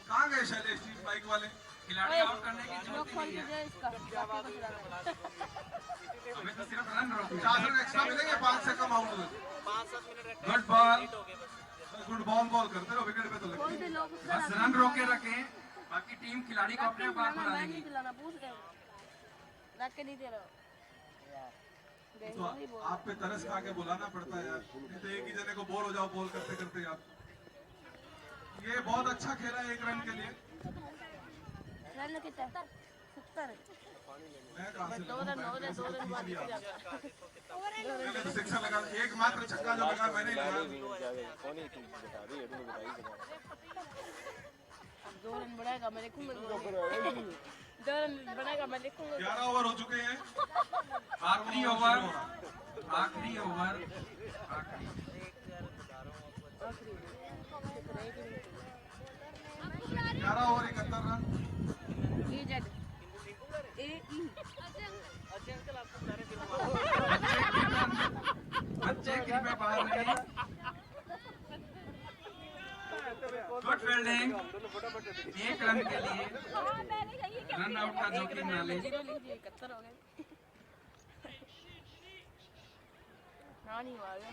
कहाँ गए शैलेश जी बाइक वाले? खिलाड़ी आउट करने की जरूरत ही खोल नहीं के है। दे इसका बाकी को चला गया हमें तो सिर्फ रन रोकना 50 रन एक्स्ट्रा मिलेंगे 5 से कम आउट हुए। 5-7 minute good ball, good ball करते रहो, विकेट पे तो खोल लगती दे है। लोग बस रन रोके रखें, बाकी टीम खिलाड़ी को अपने पास बुला मैं लेगी। नहीं दिलाना पूछ रहे हो रख के नहीं दे रहे हो तो आप पे तरस खा के बुलाना पड़ता है यार, नहीं तो एक ही जने को बोर हो जाओ बॉल करते करते आप। ये बहुत अच्छा खेला है 1 रन के लिए। रन कितना 70 मैं कहाँ से 2 रन हो रहे 2 रन बाद मैंने तो सिक्सर लगा, एकमात्र छक्का जो लगा मैंने ही लगाया। अब 2 रन बढ़ाएगा मैं देखूंगा 2 रन बढ़ाएगा मैं देखूंगा 11 ओवर हो चुके हैं। आखिरी ओवर, आखिरी ओवर, आखिरी 11 over 71 run. A Z A E बच्चे कृपया बाहर नहीं। गुड फील्डिंग, 1 रन के लिए रन आउट का जोखिम न ले। 0 लिख दिए 71 हो गए नानी आ गया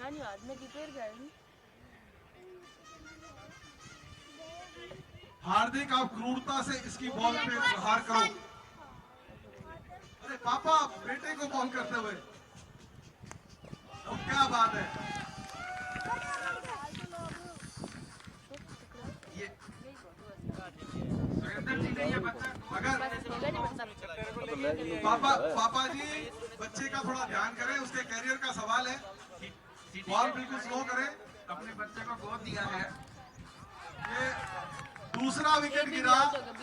नानी आज में कीपर गए हार्दिक आप क्रूरता से इसकी बॉल पे प्रहार करो। अरे पापा बेटे को बॉल करते हुए, तो क्या बात है। ये सुरेंद्र जी ने ये बच्चा अगर पापा जी बच्चे का थोड़ा ध्यान करें, उसके करियर का सवाल है। बॉल बिल्कुल स्लो करें। अपने बच्चे को गोद दिया है। ये दूसरा विकेट गिरा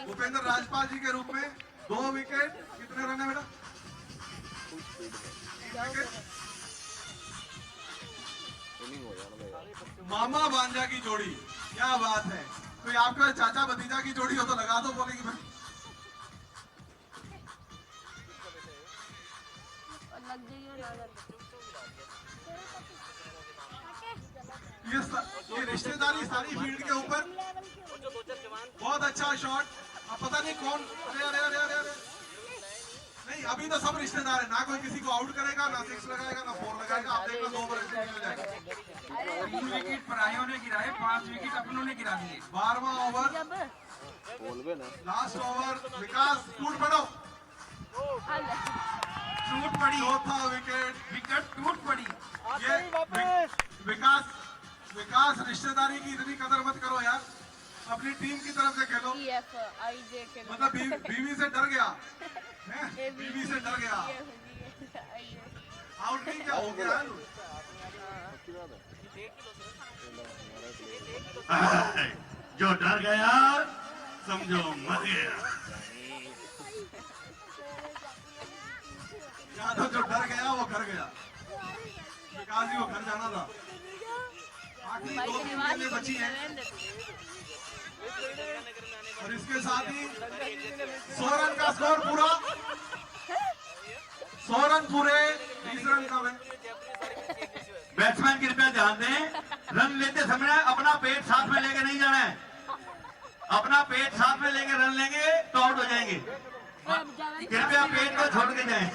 भूपेंद्र राजपाल जी के रूप में। 2 विकेट, कितने रन है बेटा? 3 विकेट। मामा भांजा की जोड़ी, क्या बात है। कोई आपका चाचा भतीजा की जोड़ी हो तो लगा दो, बोलेगी भाई। लग जाइए ये रिश्तेदारी सारी फील्ड के ऊपर। बहुत अच्छा शॉट। अब पता नहीं कौन, अरे अरे अरे अरे अरे नहीं, अभी तो सब रिश्तेदार है। ना कोई किसी को आउट करेगा, ना 6 लगाएगा, ना 4 लगाएगा। आप देखना 2 ओवर ऐसे निकल जाएगा। 3 विकेट पराइयों ने गिराए, 5 विकेट अपनों ने गिरा दिए। 12वां ओवर, लास्ट ओवर। विकास टूट पड़ो, टूट पड़ी, चौथा विकेट। विकेट टूट पड़ी। ये विकास रिश्तेदारी की इतनी कदर मत करो यार, अपनी टीम की तरफ से खेलो। EF IJ के मतलब बीवी से डर गया हैं? बीवी से डर गया, आउट नहीं क्या हो गया है? जो डर गया समझो मर गया। यादव जो डर गया वो घर गया। विकास जी को घर जाना था। आखिरी 2 गेंदें बची हैं और इसके साथ ही 100 रन का स्कोर पूरा। 100 रन पूरे, 20 रन कम है। बैट्समैन कृपया ध्यान दें, रन लेते समय अपना पेट साथ में लेके नहीं जाना है। अपना पेट साथ में लेके रन लेंगे तो आउट हो जाएंगे। कृपया पेट को छोड़ के जाएं।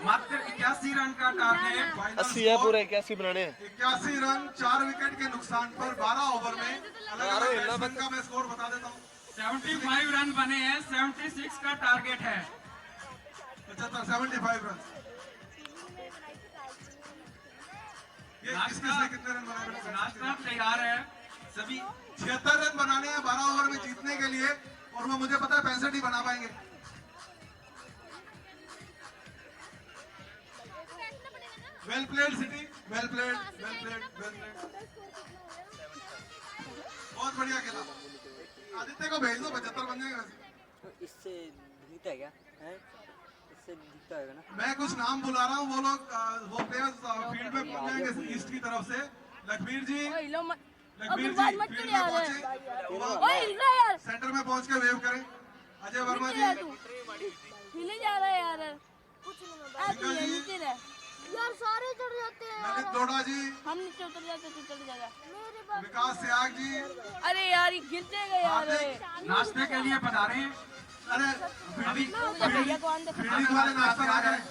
मात्र 81 रन का टारगेट। 80 है पूरे 81 बनाने हैं। 81 रन 4 विकेट के नुकसान पर 12 ओवर में। अलग-अलग बैट्समैन का मैं स्कोर बता देता हूँ। 75 रन बने हैं, 76 का टारगेट है। 75 रन। ये किसने कितने रन बनाए बेटा? नाश्ता तैयार है सभी। 76 रन बनाने हैं 12 ओवर में जीतने के लिए, और वो मुझे पता है 65 ही बना पाएंगे। Well played city, well played, well played, well played, बहुत बढ़िया खेला। आदित्य को भेज दो, 75 बन जाएंगे वैसे। तो इससे दिखता है क्या है? इससे दिखता है ना? मैं कुछ नाम बुला रहा हूँ, वो लोग वो प्लेयर्स फील्ड में पहुंच जाएंगे ईस्ट की तरफ से। लखबीर जी, ओए हिलो मत। लखबीर अग्रवाल जी मत फील्ड कर में यार। पहुंचे, ओए हिल रहा है यार। सेंटर में पहुंच के वेव करें। अजय वर्मा नीचे रह जी, तू। हिले जा रहा है यार। कुछ नहीं विकास जी, नीचे रह। यार सारे चढ़ जाते हैं ललित लोढ़ा जी, हम नीचे उतर जाते तू चढ़ जाएगा। विकास त्याग जी, अरे यार ये गिर जाएगा यार। नाश्ते के लिए पधारे हैं। अरे मुझे भैया को आंदे। फील्डिंग वाले नाश्ता ना करें,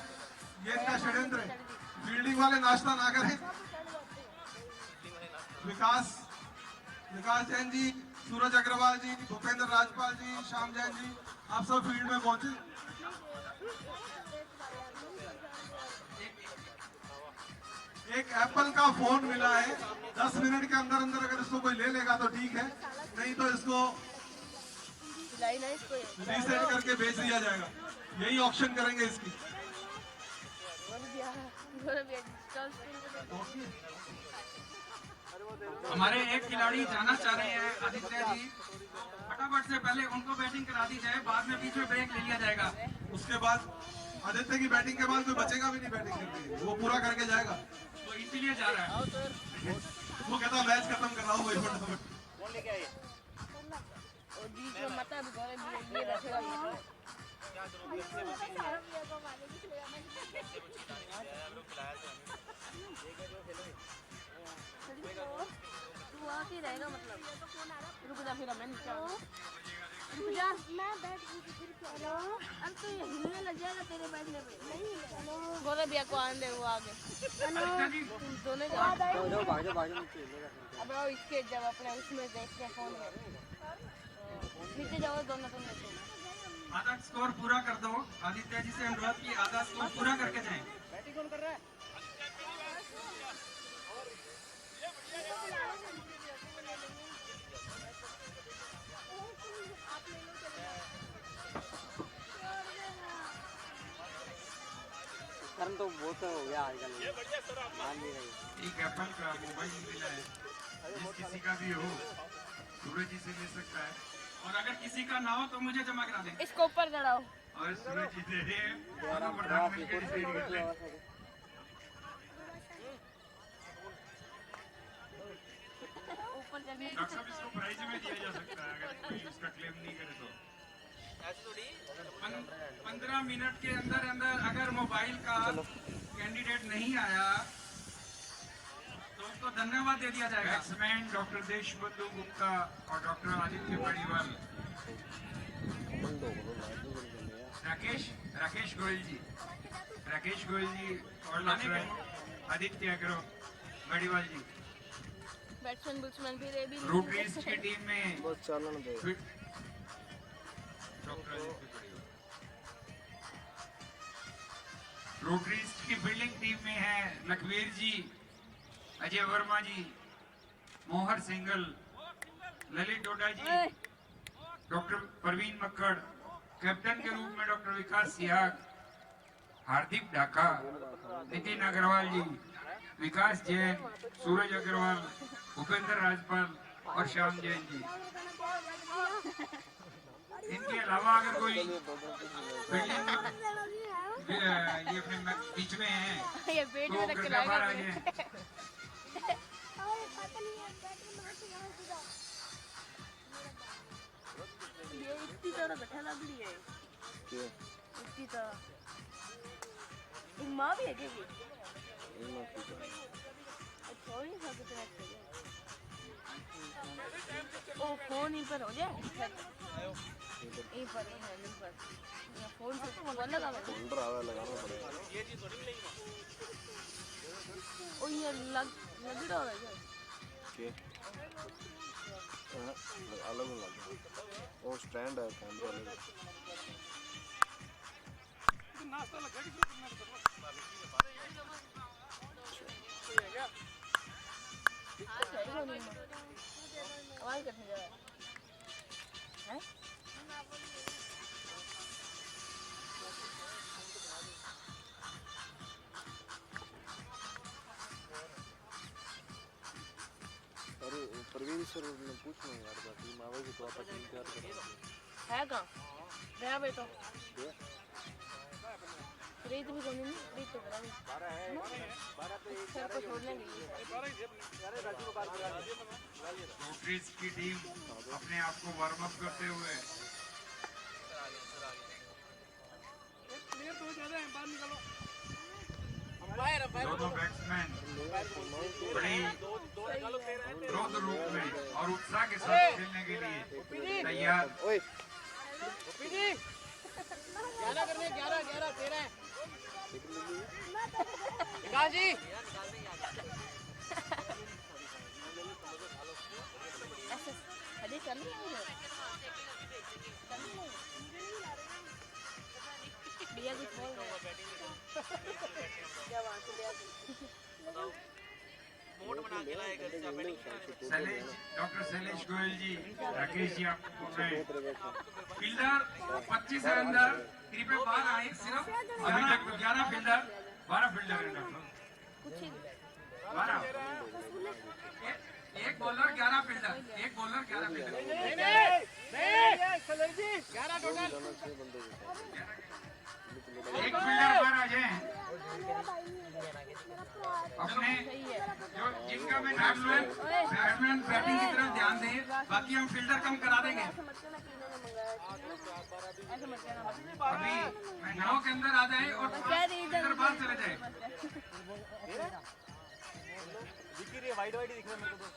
ये इनका षड्यंत्र है। फील्डिंग वाले नाश्ता ना करें। विकास जैन जी, सूरज अग्रवाल जी, भूपेंद्र राजपाल जी, श्याम जैन जी, आप सब फील्ड में पहुंचे। एक एप्पल का फोन मिला है, 10 मिनट के अंदर अंदर अगर इसको कोई ले लेगा तो ठीक है, नहीं तो इसको रीसेट करके बेच दिया जाएगा। यही ऑप्शन करेंगे इसकी। हमारे एक खिलाड़ी जाना चाह रहे हैं आदित्य जी, फटाफट से पहले उनको बैटिंग करा दी जाए, बाद में बीच में ब्रेक ले लिया जाएगा। उसके बाद आदित्य की बैटिंग के बाद कोई बचेगा भी नहीं बैटिंग करने के लिए, वो पूरा करके जाएगा। तो इसीलिए जा रहा है। वो कहता मैच खत्म कर रहा हूँ वही फटाफट। और बीच में मत अब घरे भी ये रखेगा ये। तू आके रहेगा मतलब। रुक जा फिर मैं नीचे आऊंगा। रुक जा। मैं बैठ गई फिर क्या? अब तो ये हिलने लग जाएगा तेरे बैठने पे। नहीं गोरे भैया को आने दे वो आगे। आदित्य जी, तुम दोनों जाओ। भाग जाओ नीचे लेगा। अब वो इसके जब अपने उसमें देख के फोन में नीचे जाओ दोनों तुम नीचे। आधा स्कोर पूरा कर दो। आदित्य जी से अनुरोध की आधा स्कोर पूरा करके जाएं। बैटिंग कौन कर रहा है? कर्म तो बहुत हो गया आजकल। मान नहीं रही। एक एप्पल का मोबाइल मिला है, जिस किसी का भी हो सूरज जी से ले सकता है, और अगर किसी का ना हो तो मुझे जमा करा दें। इसको ऊपर चढ़ाओ। और सूरज जी दे रहे हैं, दोनों प्रधानमंत्री जी से निकल लें। ऊपर चढ़ने डॉक्टर साहब, इसको प्राइज में दिया जा सकता है अगर कोई इसका क्लेम नहीं करे तो। 15 मिनट के अंदर अंदर अगर मोबाइल का कैंडिडेट नहीं आया तो उसको धन्यवाद दे दिया जाएगा। बैट्समैन डॉक्टर देशबंधु गुप्ता और डॉक्टर आदित्य पड़ीवाल, राकेश गोयल जी और आदित्य अग्रवाल पड़ीवाल जी। बैट्समैन भी रे भी रोटरीज की टीम में बस चालन दे। रोटरीज की फील्डिंग टीम में है लखवीर जी, अजय वर्मा जी, मोहर सिंगल, ललित डोडा जी, डॉक्टर परवीन मक्कड़, कैप्टन के रूप में डॉक्टर विकास सियाग, हार्दिक ढाका, नितिन अग्रवाल जी, विकास जैन, सूरज अग्रवाल, भूपेंद्र राजपाल और श्याम जैन जी। इनके अलावा अगर कोई फील्डिंग ये अपने बीच में है ये पेट तो में रख के कृपया बाहर लाएगा। आ जाए। ये इतनी तरह बैठा लग रही है। क्यों? इतनी तरह। एक माँ भी है क्या ये? छोड़ नहीं सकते तेरे से। ओ फोन इन पर हो जाए। इन पर या फोन से तो बोल लगा मैं। होल्डर आवा लगाना पड़ेगा। ओ ये लग रहा है क्या? के अलग लग वो स्टैंड है कैमरा अलग। नाश्ता लगा नहीं आवाज करने जा रहा है अरे प्रवीण सर ने पूछना यार बात टीम आवेगी तो आप टीम तैयार करेंगे है कहाँ गया भाई तो रीत भी कौन नहीं रीत तो बड़ा नहीं 12 तो सर को छोड़ने के लिए रोटरीज की टीम अपने आप को वार्म अप करते हुए दोनों बैट्समैन बड़ी क्रोध रूप में और उत्साह के साथ खेलने के लिए तैयार। ओए 11 करने 11 13 विकास जी ऐसे हदी चल रही है भैया कुछ बोल रहे हैं क्या वहाँ से लिया मोड बना के लाए घर से आप बैटिंग शैलेश डॉक्टर शैलेश गोयल जी राकेश जी आपको बोल रहे हैं फील्डर 25 है अंदर कृपया बाहर आए सिर्फ अभी तक 11 फील्डर 12 फील्डर है डॉक्टर कुछ ही 12 एक बॉलर 11 फील्डर एक बॉलर 11 फील्डर एक फील्डर बाहर आ जाए अपने जो जिनका मैं नाम लूँ बैट्समैन बैटिंग की तरफ ध्यान दें बाकी हम फील्डर कम करा देंगे अभी मैं 9 के अंदर आ जाए और फील्डर बाहर चले जाए वाइड वाइड दिख रहा है मेरे को तो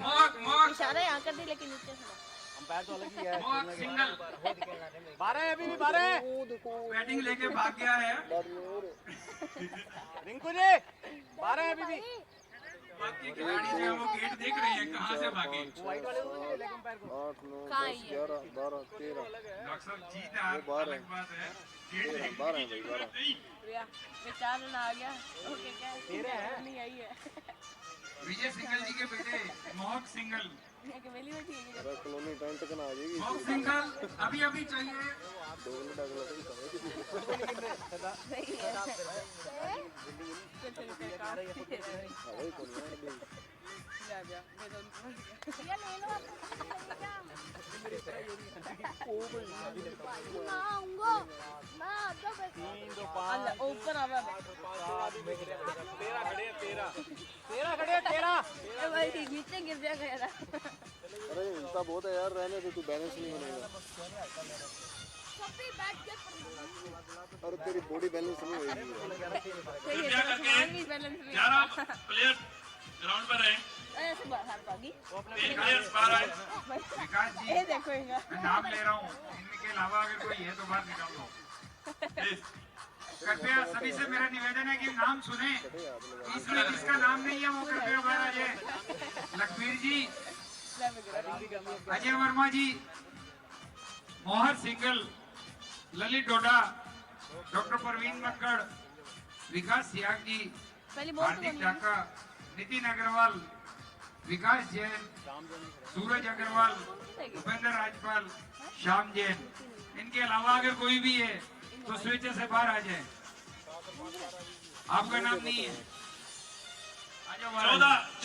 मोहक मोहक इशारा यहाँ कर दी लेकिन नीचे से अंपायर तो अलग ही है मोहक सिंगल 12 है अभी भी 12 है बैटिंग लेके भाग गया है रिंकू जी 12 है अभी भी बाकी खिलाड़ी जो है वो गेट देख रहे हैं कहाँ से भागे वाइड वाले को लेग अंपायर को 8 9 कहाँ 10 11 12 13 डॉक्टर साहब जीत वो बाहर अलग बात है गेट देख 12 है भाई 12 भैया ये 4 रन आ गया ओके क्या नहीं आई है विजय सिंगल जी के बेटे मोहक सिंगल ये के वेली बैठी है अरे कॉलोनी टाइम तक ना आ जाएगी मोहक सिंगल अभी अभी चाहिए 2 मिनट अगला तक सही है चल वही तो नहीं जा जा मैं तो ये ले लो आऊंगा मैं जब 3 2 अल्लाह ऊपर आ रहा है 13 खड़े 13 खड़े 13 ए भाई नीचे गिर जाएगा यार अरे हिलता बहुत है यार रहने से तू बैलेंस नहीं बनेगा सभी बैठ के और तेरी बॉडी बैलेंस नहीं होगी सही है आसमान भी बैलेंस में 11 प्लेयर ग्राउंड पर है ऐसे बाहर भागी प्लेयर्स बाहर आए विकास जी ये देखो इनका मैं नाम ले रहा हूँ इनके अलावा अगर कोई है तो बाहर निकाल दो प्लीज कृपया सभी से मेरा निवेदन है कि नाम सुने इसमें जिसका नाम नहीं है वो कृपया बाहर आ जाए लखवीर जी अजय वर्मा जी मोहर सिंगल ललित डोडा डॉक्टर परवीन मक्कड़ विकास सियाग जी पहले बहुत हार्दिक ढाका नितिन अग्रवाल विकास जैन सूरज अग्रवाल भूपेंद्र राजपाल श्याम जैन इनके अलावा अगर कोई भी है तो स्विच से बाहर आ जाए आपका नाम नहीं है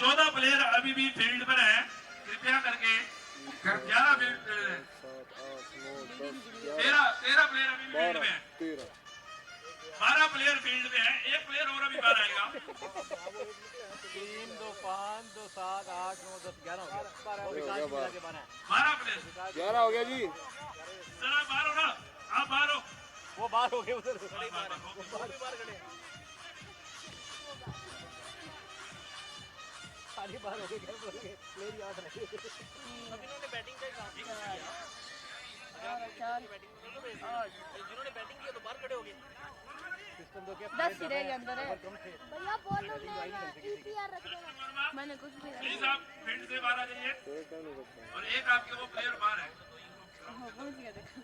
14 प्लेयर अभी भी फील्ड पर है कृपया करके 11 13 प्लेयर अभी भी फील्ड में है 12 प्लेयर फील्ड में है एक प्लेयर और अभी बाहर आएगा 3 2 5 2 7 8 9 10 11 हो गया 12 विकास जी मिला के 12 है 12 प्लेयर 11 हो गया जी सर आप बाहर हो ना आप बाहर हो वो बाहर हो गए उधर बाहर हो। बाहर खड़े सारे बाहर हो गए क्या बोल गए प्लेयर याद रखे अब इन्होंने बैटिंग का काम किया जिन्होंने बैटिंग किया तो बाहर खड़े हो गए सिस्टम तो क्या 10 ही रह गए अंदर है भैया बॉलर ने ईपीआर रख देना मैंने कुछ भी प्लीज आप फील्ड से बाहर आ जाइए और एक आपके वो प्लेयर बाहर है पहुंच गया देखो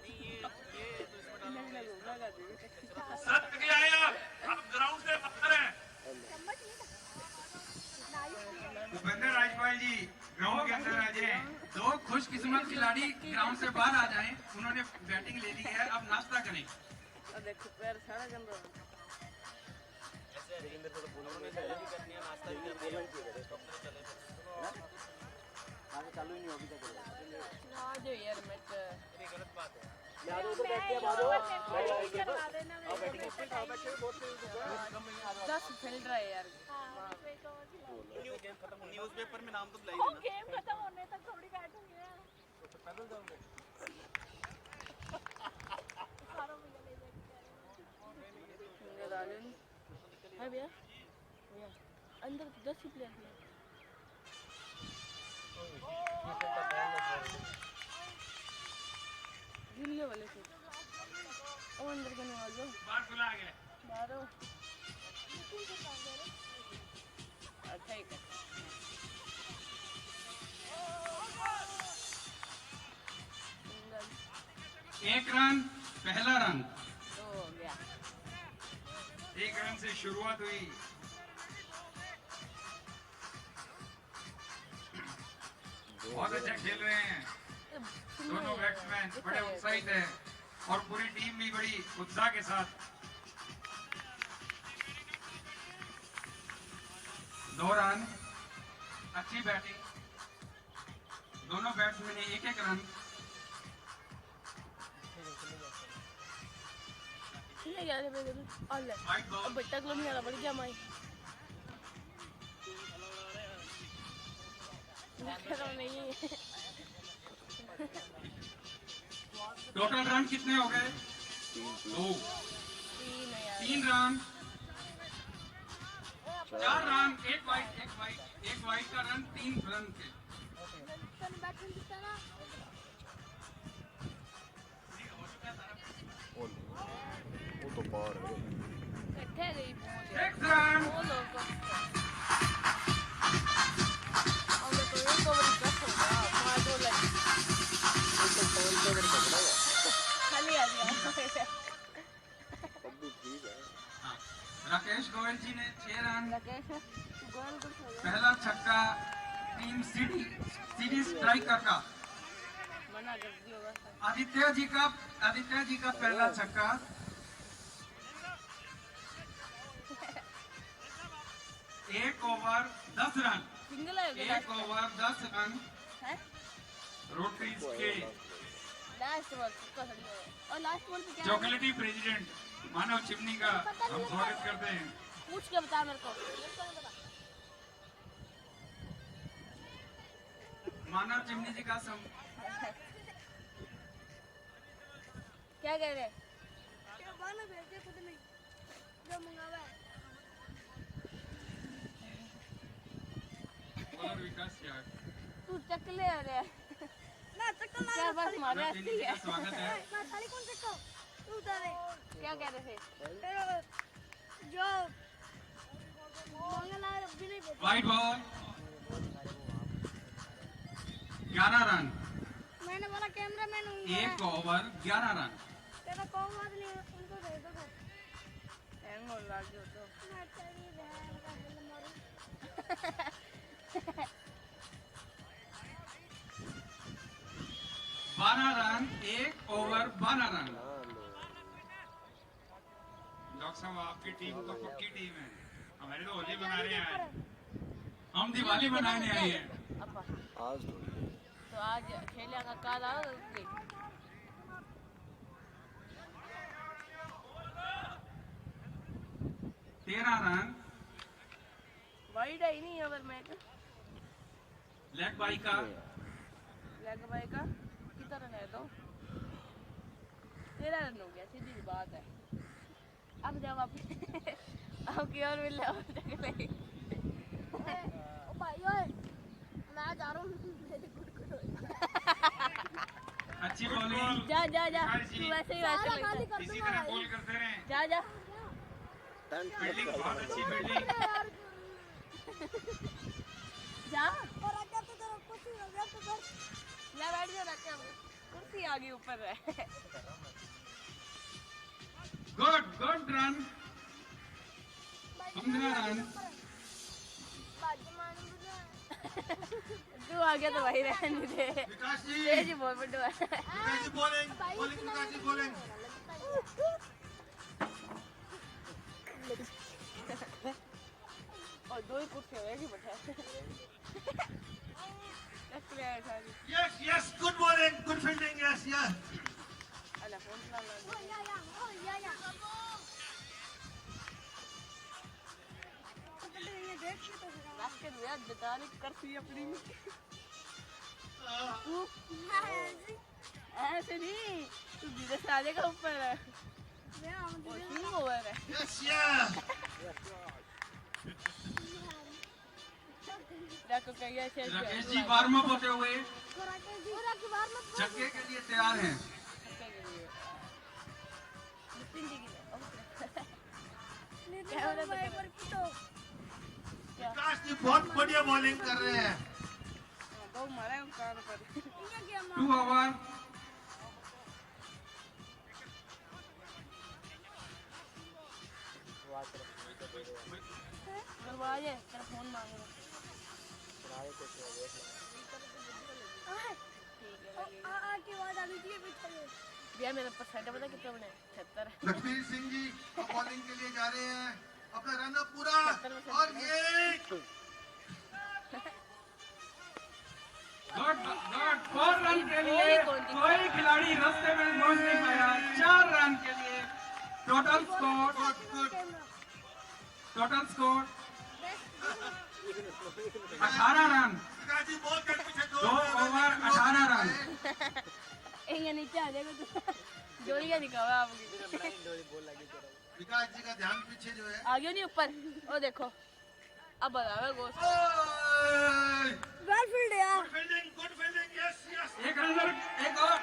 लगा दे सत्य के आए आप ग्राउंड से बाहर हैं भूपेंद्र राजपाल इकबाल जी ग्राउंड के अंदर आ जाए। दो खुशकिस्मत खिलाड़ी ग्राउंड से बाहर आ जाएं, उन्होंने बैटिंग ले ली है, अब नाश्ता करें। देखो पैर सारा गंदा चालू ही नहीं होगी तक आ जाओ यार मैच ये गलत बात है। दस फील्डर है यार। न्यूज़पेपर में नाम तो बुला ही देना। गेम खत्म होने तक थोड़ी बैठूंगी मैं। पैदल जाओगे? है भैया भैया अंदर 10 ही प्लेयर हैं। गिरने वाले थे अब अंदर करने वाले बाहर बुला गए। बाहर ठीक है। एक रन, पहला रन। तो हो गया। एक रन से शुरुआत हुई। बहुत अच्छा खेल रहे हैं दोनों बैट्समैन, बड़े उत्साहित है और पूरी टीम भी बड़ी उत्साह के साथ। 2 रन, अच्छी बैटिंग, दोनों बैट्समैन ने एक रन। नहीं जा रहे ऑल वाइड बॉल। अब तक लो नहीं आ रहा बढ़ गया माई नहीं। टोटल रन कितने हो गए? 2। 3 रन, 4 रन, एक वाइड का रन, 3 रन थे। वो तो बाहर है। बैठे गई 6 रन। वो लोग और तो एक ओवर बस हो गया 5 ओवर खाली आ गया। अब भी ठीक है। हाँ, राकेश गोयल जी ने 6 रन, राकेश गोल कुछ हो गया पहला छक्का टीम सीडी स्ट्राइकर का। मना कर दिया होगा। आदित्य जी का पहला छक्का। 1 ओवर 10 रन। सिंगल है 1 ओवर 10 रन है रोटरीज के लास्ट बॉल का खड़ी है। और लास्ट बॉल पे क्या चॉकलेटी प्रेसिडेंट मानव चिमनी का हम स्वागत करते हैं। पूछ के बता मेरे को। मानव चिमनी जी का क्या कह रहे भेजे खुद नहीं जो मंगावा है। और विकास यार तू चकले आ रहा है ना चक्कर क्या बस मारे मानव चिमनी जी का स्वागत है। मैं खाली कौन चक्कर तू उतारे क्या कह रहे थे? जो मंगला भी नहीं भेजे। Wide ball 11 run. मैंने बोला कैमरामैन हूँ 1 ओवर 11 रन। तेरा कौन बात नहीं उनको भेज दो हैंग हो रहा जो तो मैं तेरी बहन का दिल मारूं। 12 रन, 1 ओवर 12 रन। डॉक्टर साहब आपकी टीम तो पक्की टीम है, हमारी तो होली मना रहे हैं, हम दिवाली मनाने आए हैं। अपा आज तो आज खेलिया का काल आ गई। 13 रन। वाइड है ही नहीं ओवर मैच लेग बाई का लेग बाय का कितना रन है? तो 13 रन हो गया, सीधी सी बात है। अब जब आप की और मिल और चकले ओ भाई ओए मैं जा रहा हूँ मेरे गुड अच्छी बॉलिंग। जा जा जा विकास जी, तू वैसे ही वैसे खाली लगता कर इसी दूंगा तरह भाई। बॉल करते रहे। जा जा फील्डिंग बहुत अच्छी फील्डिंग। जा और आगे तो तेरा कुछ ही हो गया तो कर ले बैठ जा रखे कुर्सी आगे ऊपर है। Good run. 15 रन। बाजी मान बुझा तू आ गया तो भाई रहने दे विकास जी तेज ही बहुत बड़ा है Vikas ji bowling bowling Vikas ji bowling और दो ही कुर्सी है कि बैठा है yes yes good bowling good fielding yes yes अल्लाह फोन चला ला रास्ते में यार बताने करती अपनी ऐसे नहीं तू धीरे से आ जाएगा ऊपर और शुरू ओवर है यस यस देखो कहिए राकेश जी वार्म अप होते हुए छक्के के लिए तैयार हैं। विकास जी बहुत बढ़िया बॉलिंग कर रहे हैं दो मारे कान पर 2 ओवर दरवाजे तेरा फोन मांग रहा भैया मेरा परसेंट पता कितना बने 76 लखबीर सिंह जी बॉलिंग के लिए जा रहे हैं अपना रन अप पूरा और ये गुड गुड 4 रन के लिए कोई खिलाड़ी रास्ते में पहुंच नहीं पाया 4 रन के लिए total score total score 18 run Vikas ji बहुत देर पीछे 2 ओवर 18 रन ये नीचे आ जाएगा तू जोड़िया दिखावा आपकी विकास जी का ध्यान पीछे जो है आ गया नहीं ऊपर ओ देखो अब बताओ गोश्त वेल फील्ड यार गुड फील्डिंग यस यस एक रन एक और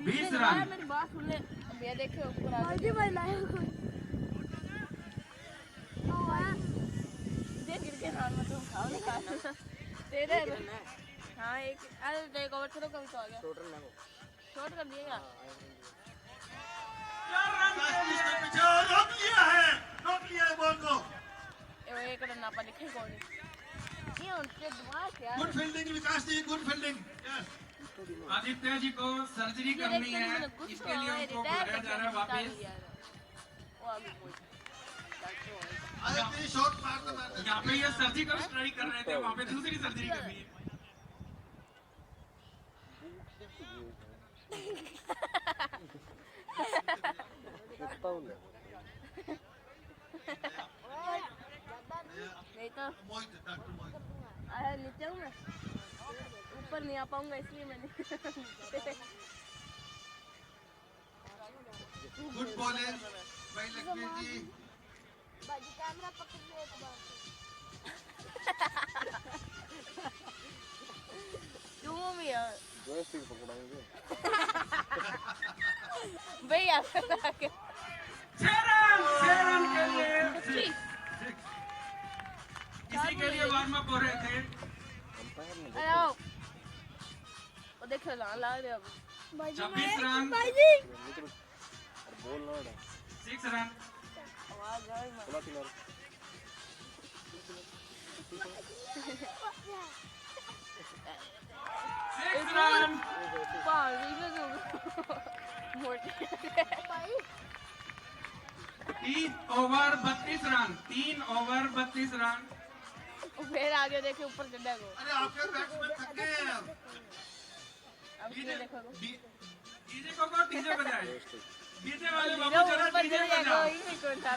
20 रन मेरी बात सुन ले भैया देखे ऊपर आ जी भाई लाया कोई देख गिर के हाथ में तुम खाओ ना खाना तेरे हाँ एक अरे एक ओवर चलो कभी तो आ गया शॉट कर दिएगा पीछे रोक लिया है बॉल को एक रन नापा लिखे कौन ये उनके दिमाग क्या गुड फील्डिंग विकास जी good fielding yes Aditya ji को सर्जरी करनी है इसके लिए उनको बुलाया जा रहा है वापस वो आगे कोई अरे तेरी शॉट मारते मारते यहाँ पे ये सर्जिकल स्ट्राइक कर रहे थे वहाँ पे दूसरी सर्जरी करनी है नहीं तो मोहित डॉक्टर मोहित अरे नीचे हूँ मैं ऊपर नहीं आ पाऊंगा इसलिए मैंने गुड बॉलिंग भाई लखबीर जी बाजी कैमरा पकड़ ले एक बार क्यों भी यार जोयस्टिक पकड़ाएंगे भैया 6 रन के लिए इसी के लिए वार्म अप हो रहे थे अरे आओ वो देखो ला रहे अब 26 रन बाजी बोल ना 6 रन आवाज आए मत बोला किनारे 6 रन पानी में जो मोटे 3 ओवर 32 रन 3 ओवर 32 रन फिर आगे देखे ऊपर चढ़ा गो अरे आपके बैट्समैन थक गए हैं अब ये देखो डीजे को डीजे बजाए डीजे वाले बाबू ऊपर जरा चढ़ डीजे गया बजाओ कोई नहीं कौन था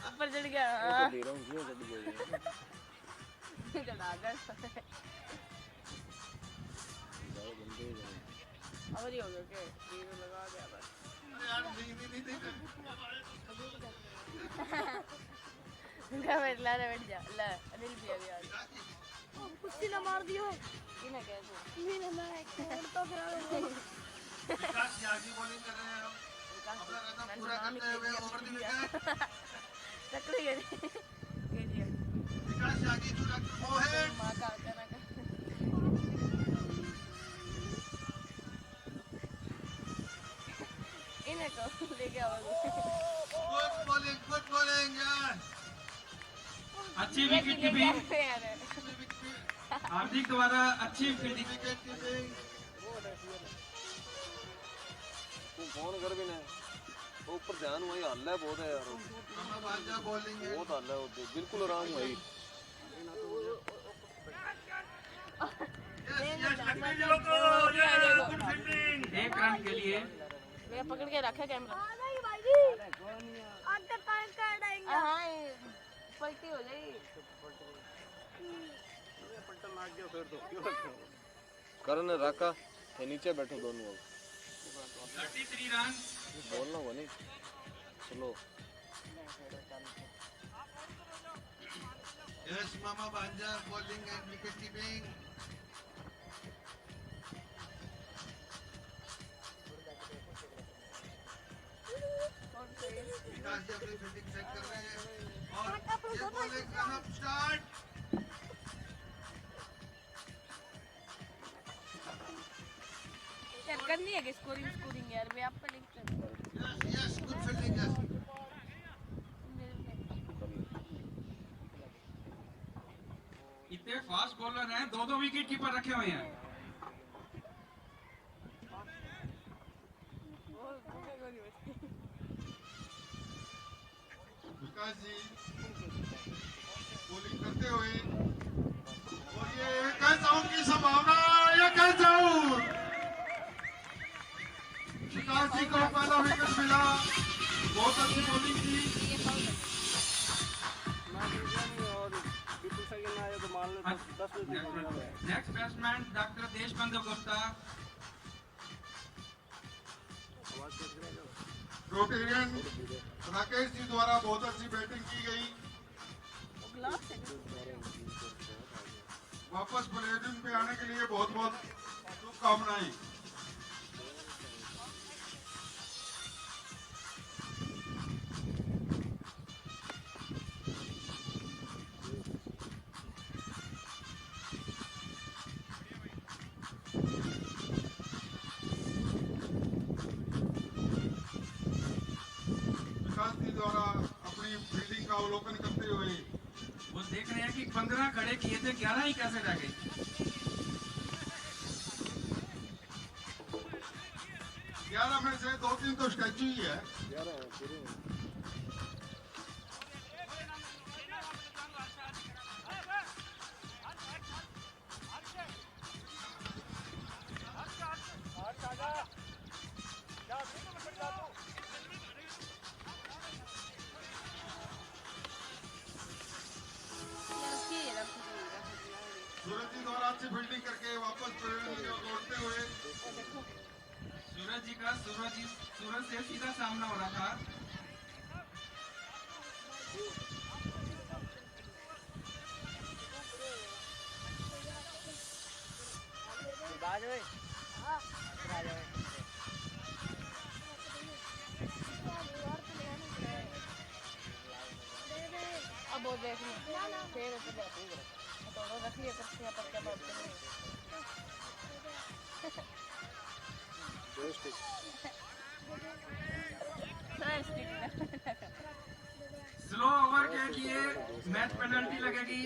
ऊपर चढ़ गया दे रहा हूँ क्यों जल्दी बोल चढ़ा गया अब ये हो गया के ये लगा दिया बस अरे यार नहीं उनका बैठ ला बैठ जा ला अनिल भी आ गया कुश्ती ना मार दियो इन्हें कैसे नहीं ना मैं छोड़ तो फिर विकास यागी बॉलिंग कर रहे हैं हम अपना रन अप पूरा करते हुए ओवर द विकेट टकरे गए ये दिया विकास यागी टू डॉक्टर मोहित मां का कहना का इन्हें को ले गया वो गुड बॉलिंग यार अच्छी विकेट कीपिंग हार्दिक द्वारा अच्छी फील्डिंग। तू फोन कर भी ना वो ऊपर ध्यान वही हल्ला है बहुत है यार मामा भांजा बॉलिंग है बहुत हल्ला है वो बिल्कुल आराम भाई एक रन के लिए मैं पकड़ के रखा कैमरा। नहीं भाई आटे टाइम कर देंगे हाँ पलटी हो जाएगी। करण ने रखा ये नीचे बैठो दोनों अब 33 रन। बोलना वो नहीं चलो यस मामा भांजा बॉलिंग एंड विकेट कीपिंग विकास जी अपनी फील्डिंग सेट कर रहे हैं और ये बॉलिंग रन अप स्टार्ट यार करनी है कि स्कोरिंग यार मैं आप पे लिख कर यस गुड फील्डिंग यस इतने फास्ट बॉलर हैं, दो विकेट कीपर रखे हुए हैं। विकास जी बॉलिंग करते हुए और ये कैच आउट की संभावना ये कैच आउट विकास जी को पहला विकेट मिला बहुत अच्छी बॉलिंग की next batsman doctor Deshbandhu Gupta. Rotarian Rakesh ji द्वारा बहुत अच्छी बैटिंग की गई वापस प्लेइंग पे आने के लिए बहुत बहुत शुभकामनाएं। विकास जी द्वारा अपनी फील्डिंग का अवलोकन करते हुए वो देख रहे हैं कि 15 खड़े किए थे 11 ही कैसे रह गए। 11 में से 2-3 तो स्टैचू ही है। सूरज जी द्वारा अच्छी फील्डिंग करके वापस लौटते हुए सूरज से सीधा सामना हो रहा था। अब वो देख फिर तो रखिए करते हैं पर क्या बात करें। स्लो ओवर के लिए मैच पेनल्टी लगेगी।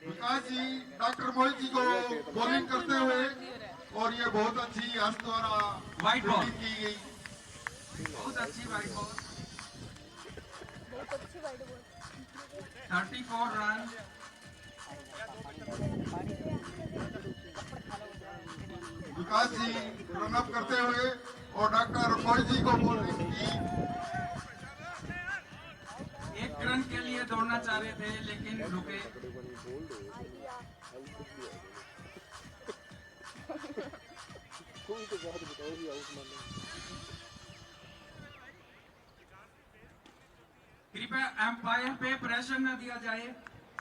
विकास जी डॉक्टर मोहित जी को बॉलिंग करते हुए और ये बहुत अच्छी हंस द्वारा वाइट बॉल फील्डिंग की गई बहुत अच्छी वाइट बॉल। 34 रन। विकास जी रन अप करते हुए और डॉक्टर मोहित जी को बॉलिंग की। एक रन के लिए दौड़ना चाह रहे थे लेकिन रुके। कृपया एम्पायर पे प्रेशर न दिया जाए,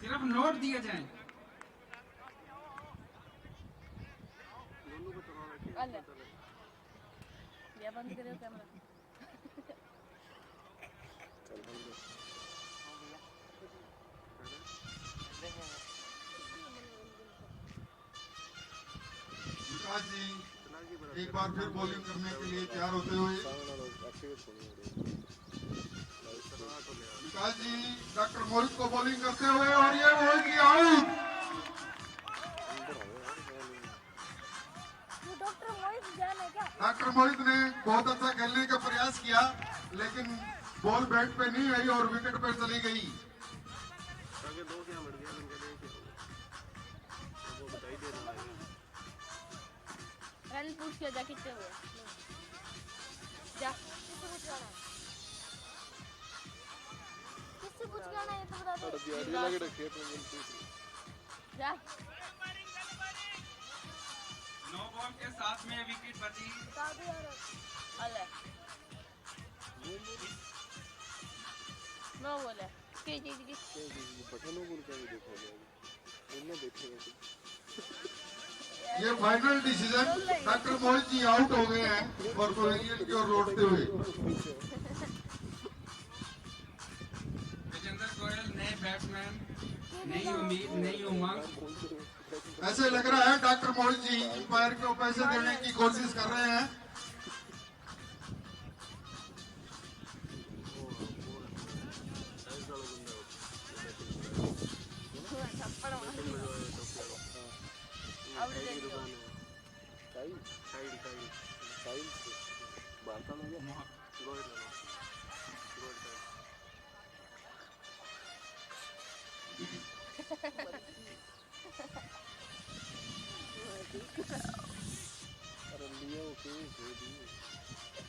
सिर्फ नोट दिए जाएं। या बंद करो कैमरा। विकास जी एक बार फिर बॉलिंग करने के लिए तैयार होते हुए विकास जी डॉक्टर मोहित को बॉलिंग करते हुए और ये होगी आउट। डॉक्टर मोहित जान है क्या? डॉक्टर मोहित ने बहुत अच्छा खेलने का प्रयास किया लेकिन बॉल बैट पे नहीं आई और विकेट पे चली गई। रन पूछ के जा कितने हुए जा किससे पूछ के आना है तो बता दो। जा 9 बॉल के साथ में विकेट बची। बता दो यार। अले नो बोले की ये final decision doctor Mohit ji out हो गए हैं और पवेलियन की ओर लौटते हुए। विजेंद्र गोयल नए बैट्समैन, नई उम्मीद, नई उमंग। ऐसे लग रहा है डॉक्टर मोहित जी अंपायर को पैसे देने की कोशिश कर रहे हैं।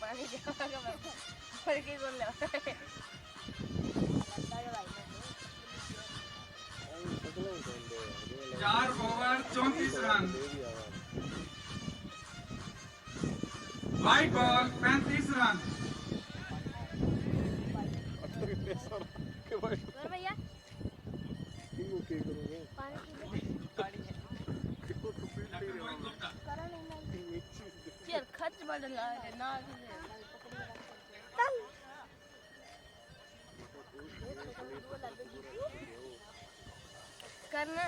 पानी जाएगा पर के बोल ले 4 over 34 run. White ball 35 run. भैया पानी यार खच बदला है ना करना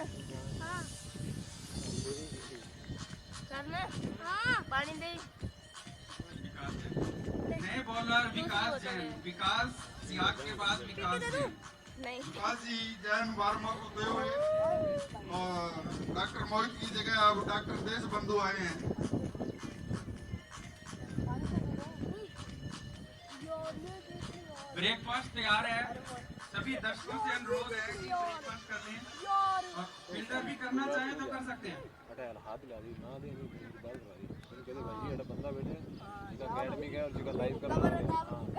हाँ करना हाँ पानी दे नए बॉलर विकास जैन। विकास सियाग के बाद विकास जैन। नहीं विकास जी जैन वार्म अप होते हुए और डॉक्टर मोहित की जगह अब डॉक्टर देश बंधु आए हैं। ब्रेकफास्ट तैयार है। सभी दर्शकों से अनुरोध है कि ब्रेकफास्ट कर लें और फिल्टर भी करना चाहें तो कर सकते हैं।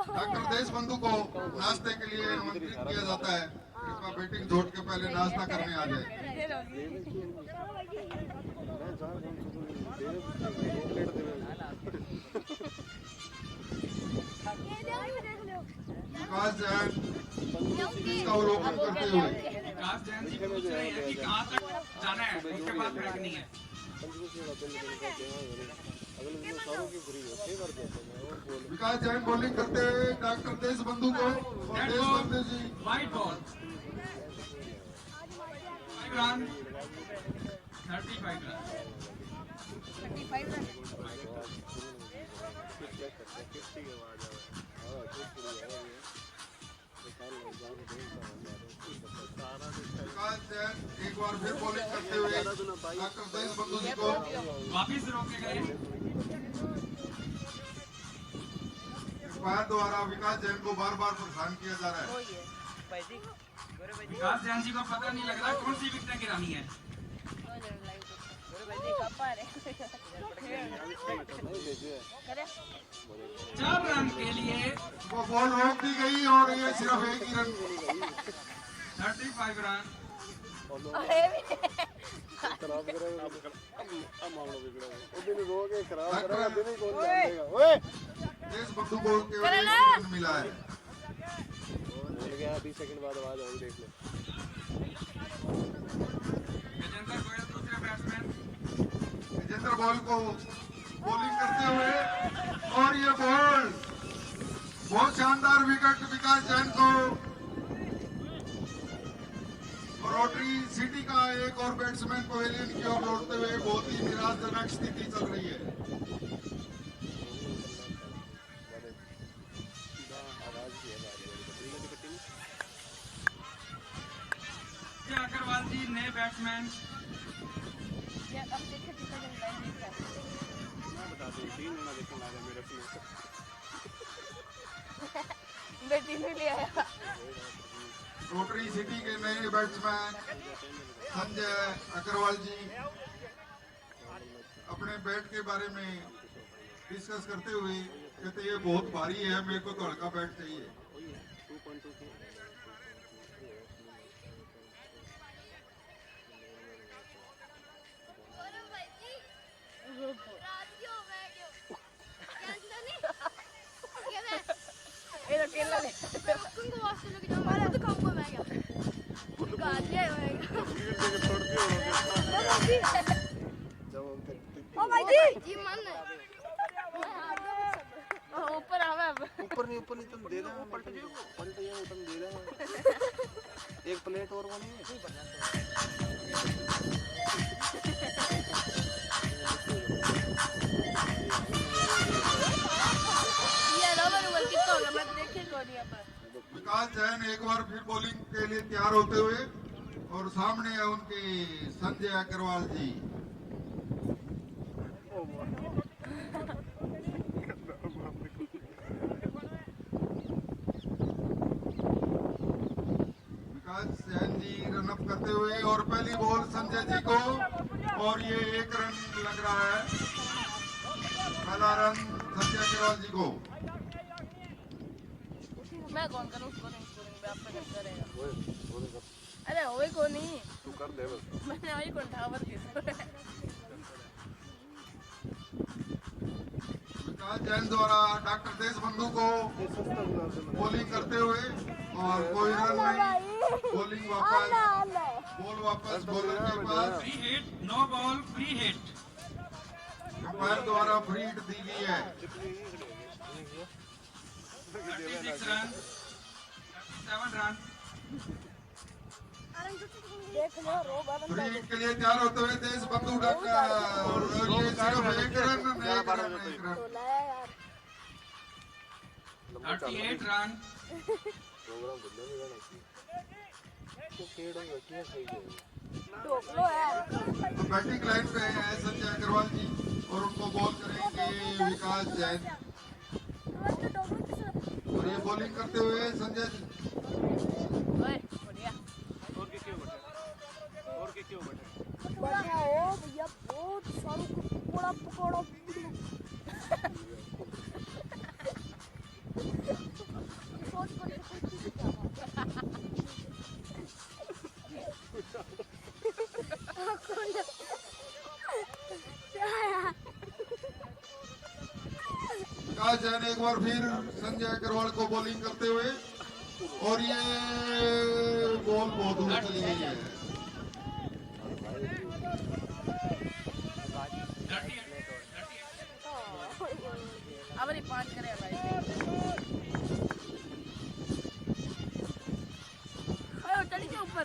डॉक्टर देश बंधु को नाश्ते के लिए आमंत्रित किया जाता है। कृपया बैटिंग जोड़ के पहले नाश्ता करने आ जाए। विकास जैन इसका अवलोकन करते हुए विकास जैन जी पूछ रहे हैं कि कहाँ तक जाना है, उसके बाद फेंकनी है। विकास जैन बॉलिंग करते हुए डॉक्टर देश बंधु को और Deshbandhu ji white ball 5 run 35 run. 35 run Vikas Jain एक बार फिर बॉलिंग करते हुए डॉक्टर देश बंधु जी को वापिस रोके गए। अंपायर द्वारा विकास जैन को बार बार परेशान किया जा रहा है। विकास जैन जी को पता नहीं लग रहा कौन सी विकेट गिरानी है। 4 रन के लिए वो बॉल रोक दी गई और ये सिर्फ एक ही रन 35 रन। देश बंधु को केवल एक रन मिला है। 20 सेकंड बाद आवाज आई देख लो। विजेंद्र गोयल दूसरे बैट्समैन। विजेंद्र बॉल को बॉलिंग करते हुए और ये बॉल बहुत शानदार विकेट विकास जैन को। रोटरी सिटी का एक और बैट्समैन पवेलियन की ओर लौटते हुए बहुत ही निराशजनक स्थिति चल रही है। बैट्समैन यार अब देखे कितना जन लाइन देखा बता दो 3 होना देखो आ गया मेरे अपने बेटी ने ले आया रोटरी सिटी के नए बैट्समैन संजय अग्रवाल जी अपने बैट के बारे में डिस्कस करते हुए कहते ये बहुत भारी है, मेरे को तो हल्का बैट चाहिए। ये तो केला ले तुमको वास्ते लेके जाऊंगा मैं तो खाऊंगा मैं क्या गालियां होएगा ओ भाई जी मन ऊपर आवे अब ऊपर नहीं तुम दे रहे हो पलट ये तुम दे रहे हो एक प्लेट और बनी है ये रबर वर्क कितना हो गया मैं देखे को नहीं अब विकास जैन एक बार फिर बॉलिंग के लिए तैयार होते हुए और सामने है उनके संजय अग्रवाल जी। विकास जैन जी रन अप करते हुए और पहली बॉल संजय जी को और ये 1 रन लग रहा है, पहला रन संजय अग्रवाल जी को। मैं कौन करूं स्कोरिंग पे आप पे करेगा अरे होए को नहीं तू कर दे बस मैंने वही कौन टावर के विकास जैन द्वारा डॉक्टर देशबंधु को बॉलिंग करते हुए और कोई रन नहीं, बॉलिंग वापस, बॉल वापस बॉलर के पास। Free hit, no ball, free hit. Umpire द्वारा फ्री हिट दी गई है। 36 रन, 7 रन। फ्री हिट के लिए तैयार होते हुए देशबंधु डॉक्टर ये सिर्फ 1 रन 38 रन। प्रोग्राम बदलने नहीं जाना तो खेड़ होगा क्या सही है तो बैटिंग लाइन पे है संजय अग्रवाल जी और उनको बॉल करेंगे विकास जैन और ये बॉलिंग करते हुए संजय जी। ओए बढ़िया और के क्यों बैठे बढ़िया हो भैया बहुत सारू पकोड़ा पकोड़ा सोच कर विकास जैन एक बार फिर संजय अग्रवाल को बॉलिंग करते हुए और ये बॉल बहुत दूर चली गई है। अब ये 5 करे भाई ओए चली के ऊपर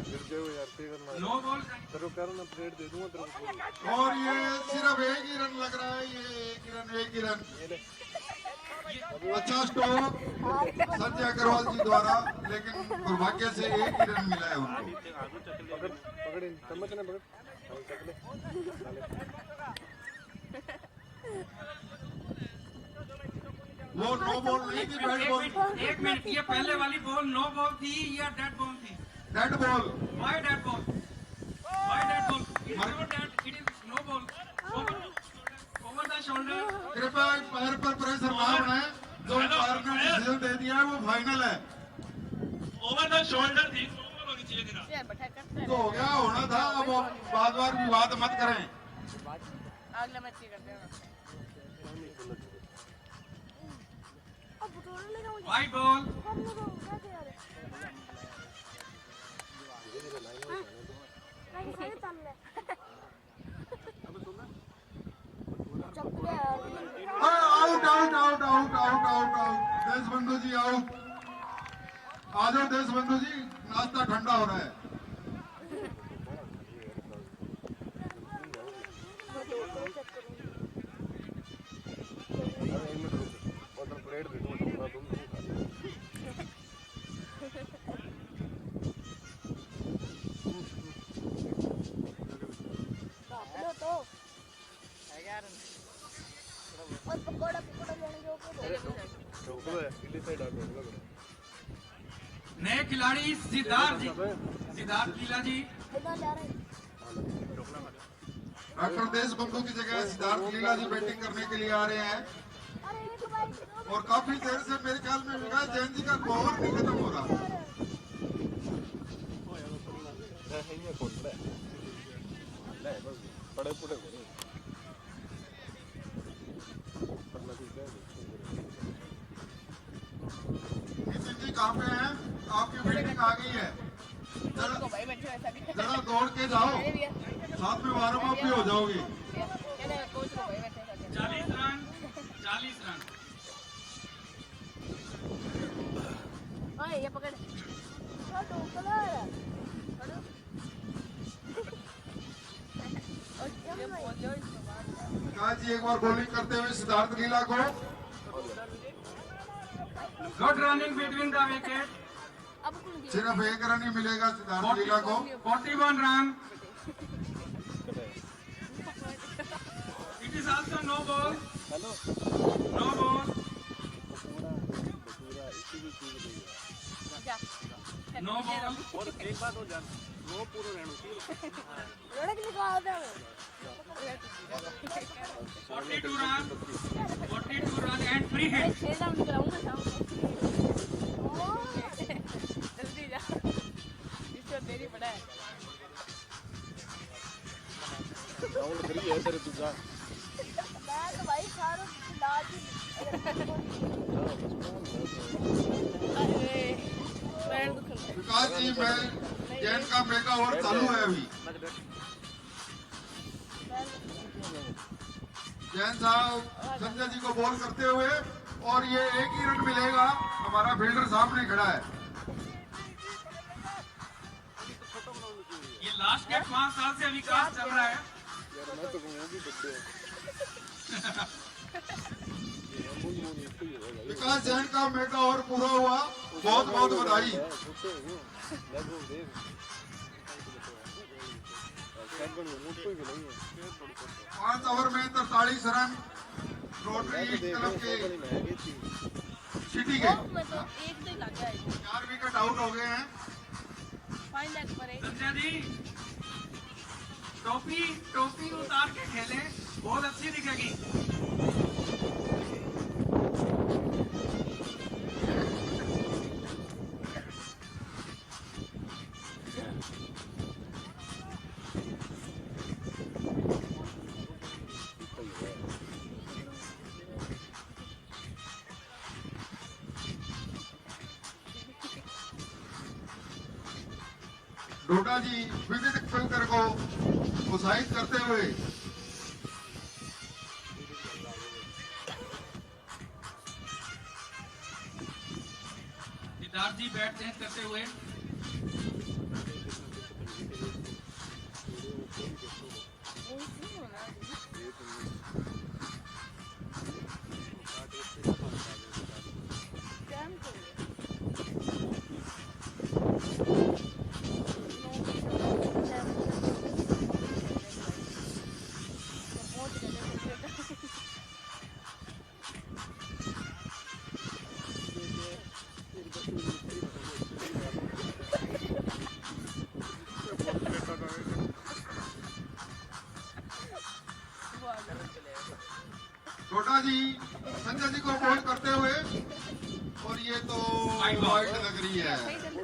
गिर जाओ यार पे करना नो बॉल। तेरे को करो ना प्लेट दे दूंगा तेरे को और ये सिर्फ 1 ही रन लग रहा है, ये 1 ही रन। अच्छा स्टॉप संजय अग्रवाल जी द्वारा, लेकिन दुर्भाग्य से 1 ही रन मिला है उनको। पकड़ चम्मच ने पकड़ वो नो बॉल नहीं थी, बैट बॉल। एक मिनट, ये पहले वाली बॉल नो बॉल थी या डेड बॉल थी? Dead ball. Why dead ball? Why dead ball? It is not dead. It is no ball. Over the shoulder. कृपया पैर पर प्रेशर ना बनाए, जो पैर ने डिसीजन दे दिया है वो फाइनल है। Over the shoulder थी, no ball होनी चाहिए तेरा। यार बैठा करते तो हो गया, होना था, अब बार विवाद मत करें। अगला मैच ये करते हैं अब बटोरा लेगा मुझे White ball. हम लोग उठा के यार नहीं सही तन ले out out out out out out out Deshbandhu ji out. आ जाओ देशबंधु जी, नाश्ता ठंडा हो रहा है। प्लेट दे दूंगा तुम पकोड़ा पकोड़ा लेने जो नए खिलाड़ी सिद्धार्थ लीला जी। इधर जा रहे हैं। डॉक्टर देशबंधु की जगह सिद्धार्थ लीला जी बैटिंग करने के लिए आ रहे हैं अरे एक बाइक और काफी देर से मेरे ख्याल में विकास जैन जी का ओवर नहीं खत्म हो रहा। नितिन जी कहाँ पे हैं? आपकी बिल्डिंग आ गई है, जरा दौड़ के जाओ, साथ में वार्म अप भी हो जाओगे। 40 रन। ओए ये पकड़। विकास जी एक बार बॉलिंग करते हुए सिद्धार्थ लीला को। Good running between the wicket. सिर्फ एक रन ही मिलेगा सिद्धार्थ लीला को। 41 run. It is also no ball. No ball. No ball. लड़क निकाल दे 42 run and free hit. खेलना नहीं कराऊंगा शाम को। जल्दी जा। इसको देरी पड़ा है। मैं तो भाई सारों लाज अरे पैर दुख रहा है। विकास जी मैं जैन का मेगा ओवर चालू है अभी। जैन साहब संजय जी को बॉल करते हुए और ये एक ही रन मिलेगा। हमारा फील्डर सामने खड़ा है। ये लास्ट के 5 साल से विकास चल रहा है। विकास जैन का मेगा ओवर पूरा हुआ, बहुत बहुत बधाई। 5 ओवर में 43 रन रोटरी क्लब के सिटी के। मैं तो एक तो ही लग गया है। 4 विकेट आउट हो गए हैं। फाइन लेग पर एक। संजय जी टोपी उतार के खेलें, बहुत अच्छी दिखेगी। डोडा जी विकेट कीपर को उत्साहित करते हुए सिद्धार्थ जी बैट चेंज करते हुए। डोडा जी संजय जी को बॉल करते हुए और ये तो वाइड लग रही है।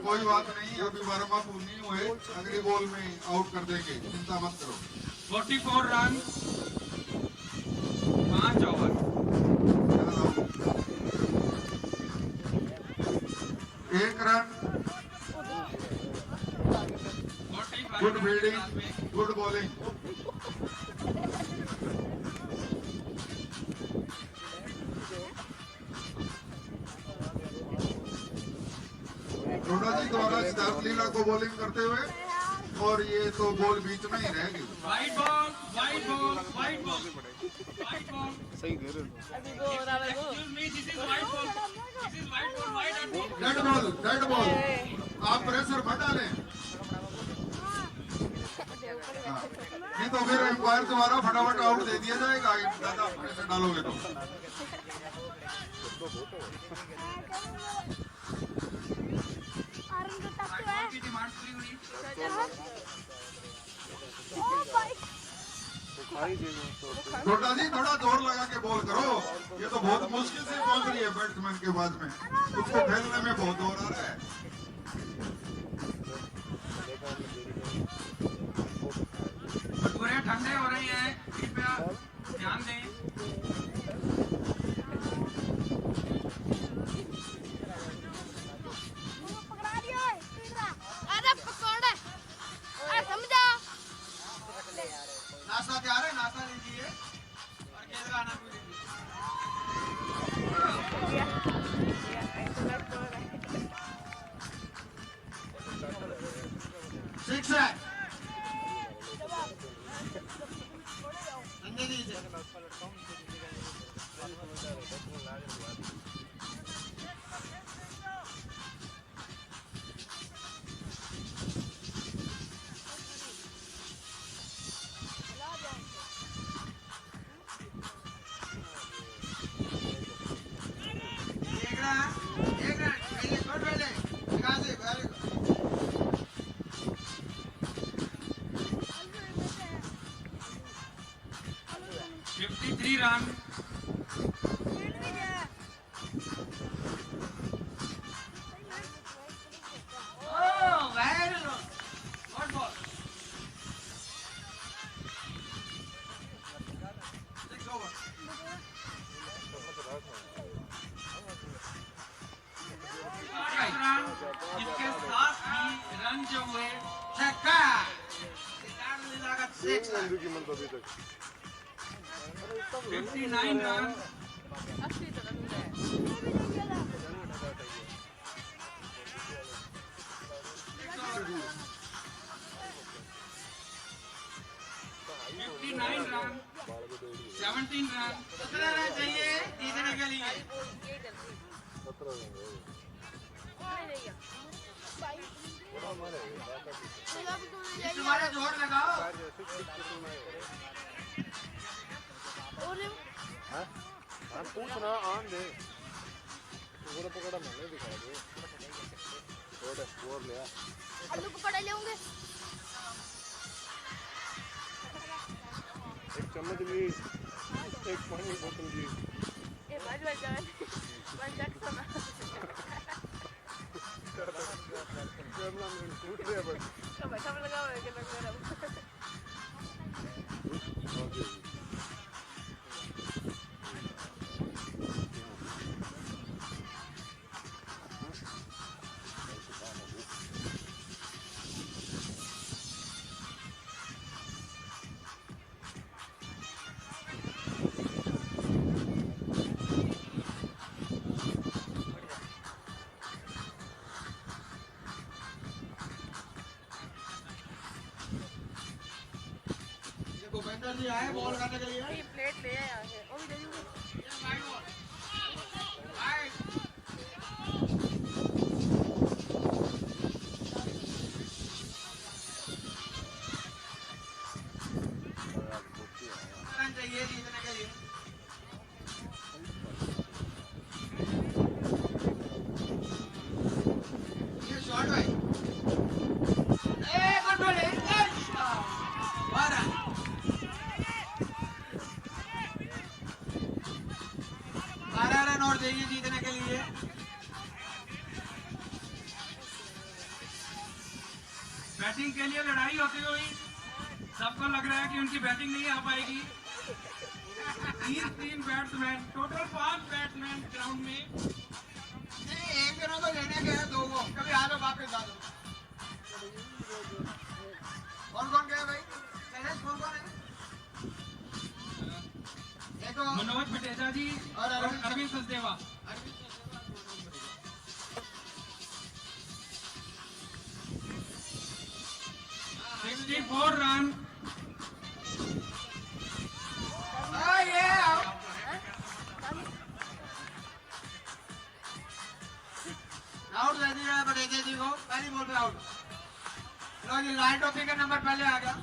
कोई बात नहीं, अभी वार्म अप नहीं हुए, अगली बॉल में आउट कर देंगे, चिंता मत करो। 44 रन 5 ओवर। एक run. Good fielding, good bowling. Doda ji द्वारा सिद्धार्थ लीला को बॉलिंग करते हुए और ये तो बॉल बीच में ही रह गई। Wide ball. सही कह रहे हो। अभी वो हो रहा है वो। Excuse me, this is white ball. Wide and ball. Dead ball. आप प्रेशर मत डालें। हाँ, नहीं तो फिर एम्पायर द्वारा फटाफट आउट दे दिया जाएगा, ज्यादा प्रेशर डालोगे तो। आर्म का टच है की डिमांड पूरी हुई। ओ भाई छोटा जी थोड़ा जोर लगा के बॉल करो, ये तो बहुत मुश्किल से पहुंच रही है बैट्समैन के बाद में, उसको खेलने में बहुत जोर आ रहा है। भटूरे ठंडे हो रहे हैं, कृपया ध्यान दें। पकड़ा दिया अरे पकड़ अरे समझा नाश्ता तैयार है, नाश्ता लीजिए और खेल का आनंद लीजिए। सिक्स है अंदर दीजिए। एक रन पहले छोड़ पहले लगा दे very good. 53 run. Oh, very good. Good ball. 6 over. Run, इसके साथ ही रन जो हुए छक्का। 6 है। 59 रन। रन 17 रन 17 रन चाहिए जीतने के लिए। तुम्हारा जोर लगाओ। पूछना आन दे पूरा पकड़ा मैंने दिखा दो थोड़ा स्कोर लिया आलू पकड़े लेंगे एक चम्मच भी एक पानी की बोतल भी ए भाई भाई जान वन जैक्सन कैमरा मैन टूट गया बस तो बैठा लगाओ के लग रहा भूपेंद्र जी आए बॉल करने के लिए। ये प्लेट ले आया है वो भी दे दूंगी चाहिए जीतने के लिए। ये शॉट भाई गुड बॉल 12 रन और चाहिए जीतने के लिए। बैटिंग के लिए लड़ाई होती हुई सबको लग रहा है कि उनकी बैटिंग नहीं आ पाएगी। तीन बैट्समैन टोटल 5 बैट्समैन ग्राउंड में। एक जनों को लेने गए 2 को कभी आ जाओ वापस आ जाओ। कौन कौन गया भाई शैलेश कौन कौन है? एक मनोज पटेजा जी और अरविंद सचदेवा। 64 रन। आउट दे दिया पटेजा जी को, पहली बॉल पे आउट। लो जी लाइन टॉपिक का नंबर पहले आ गया।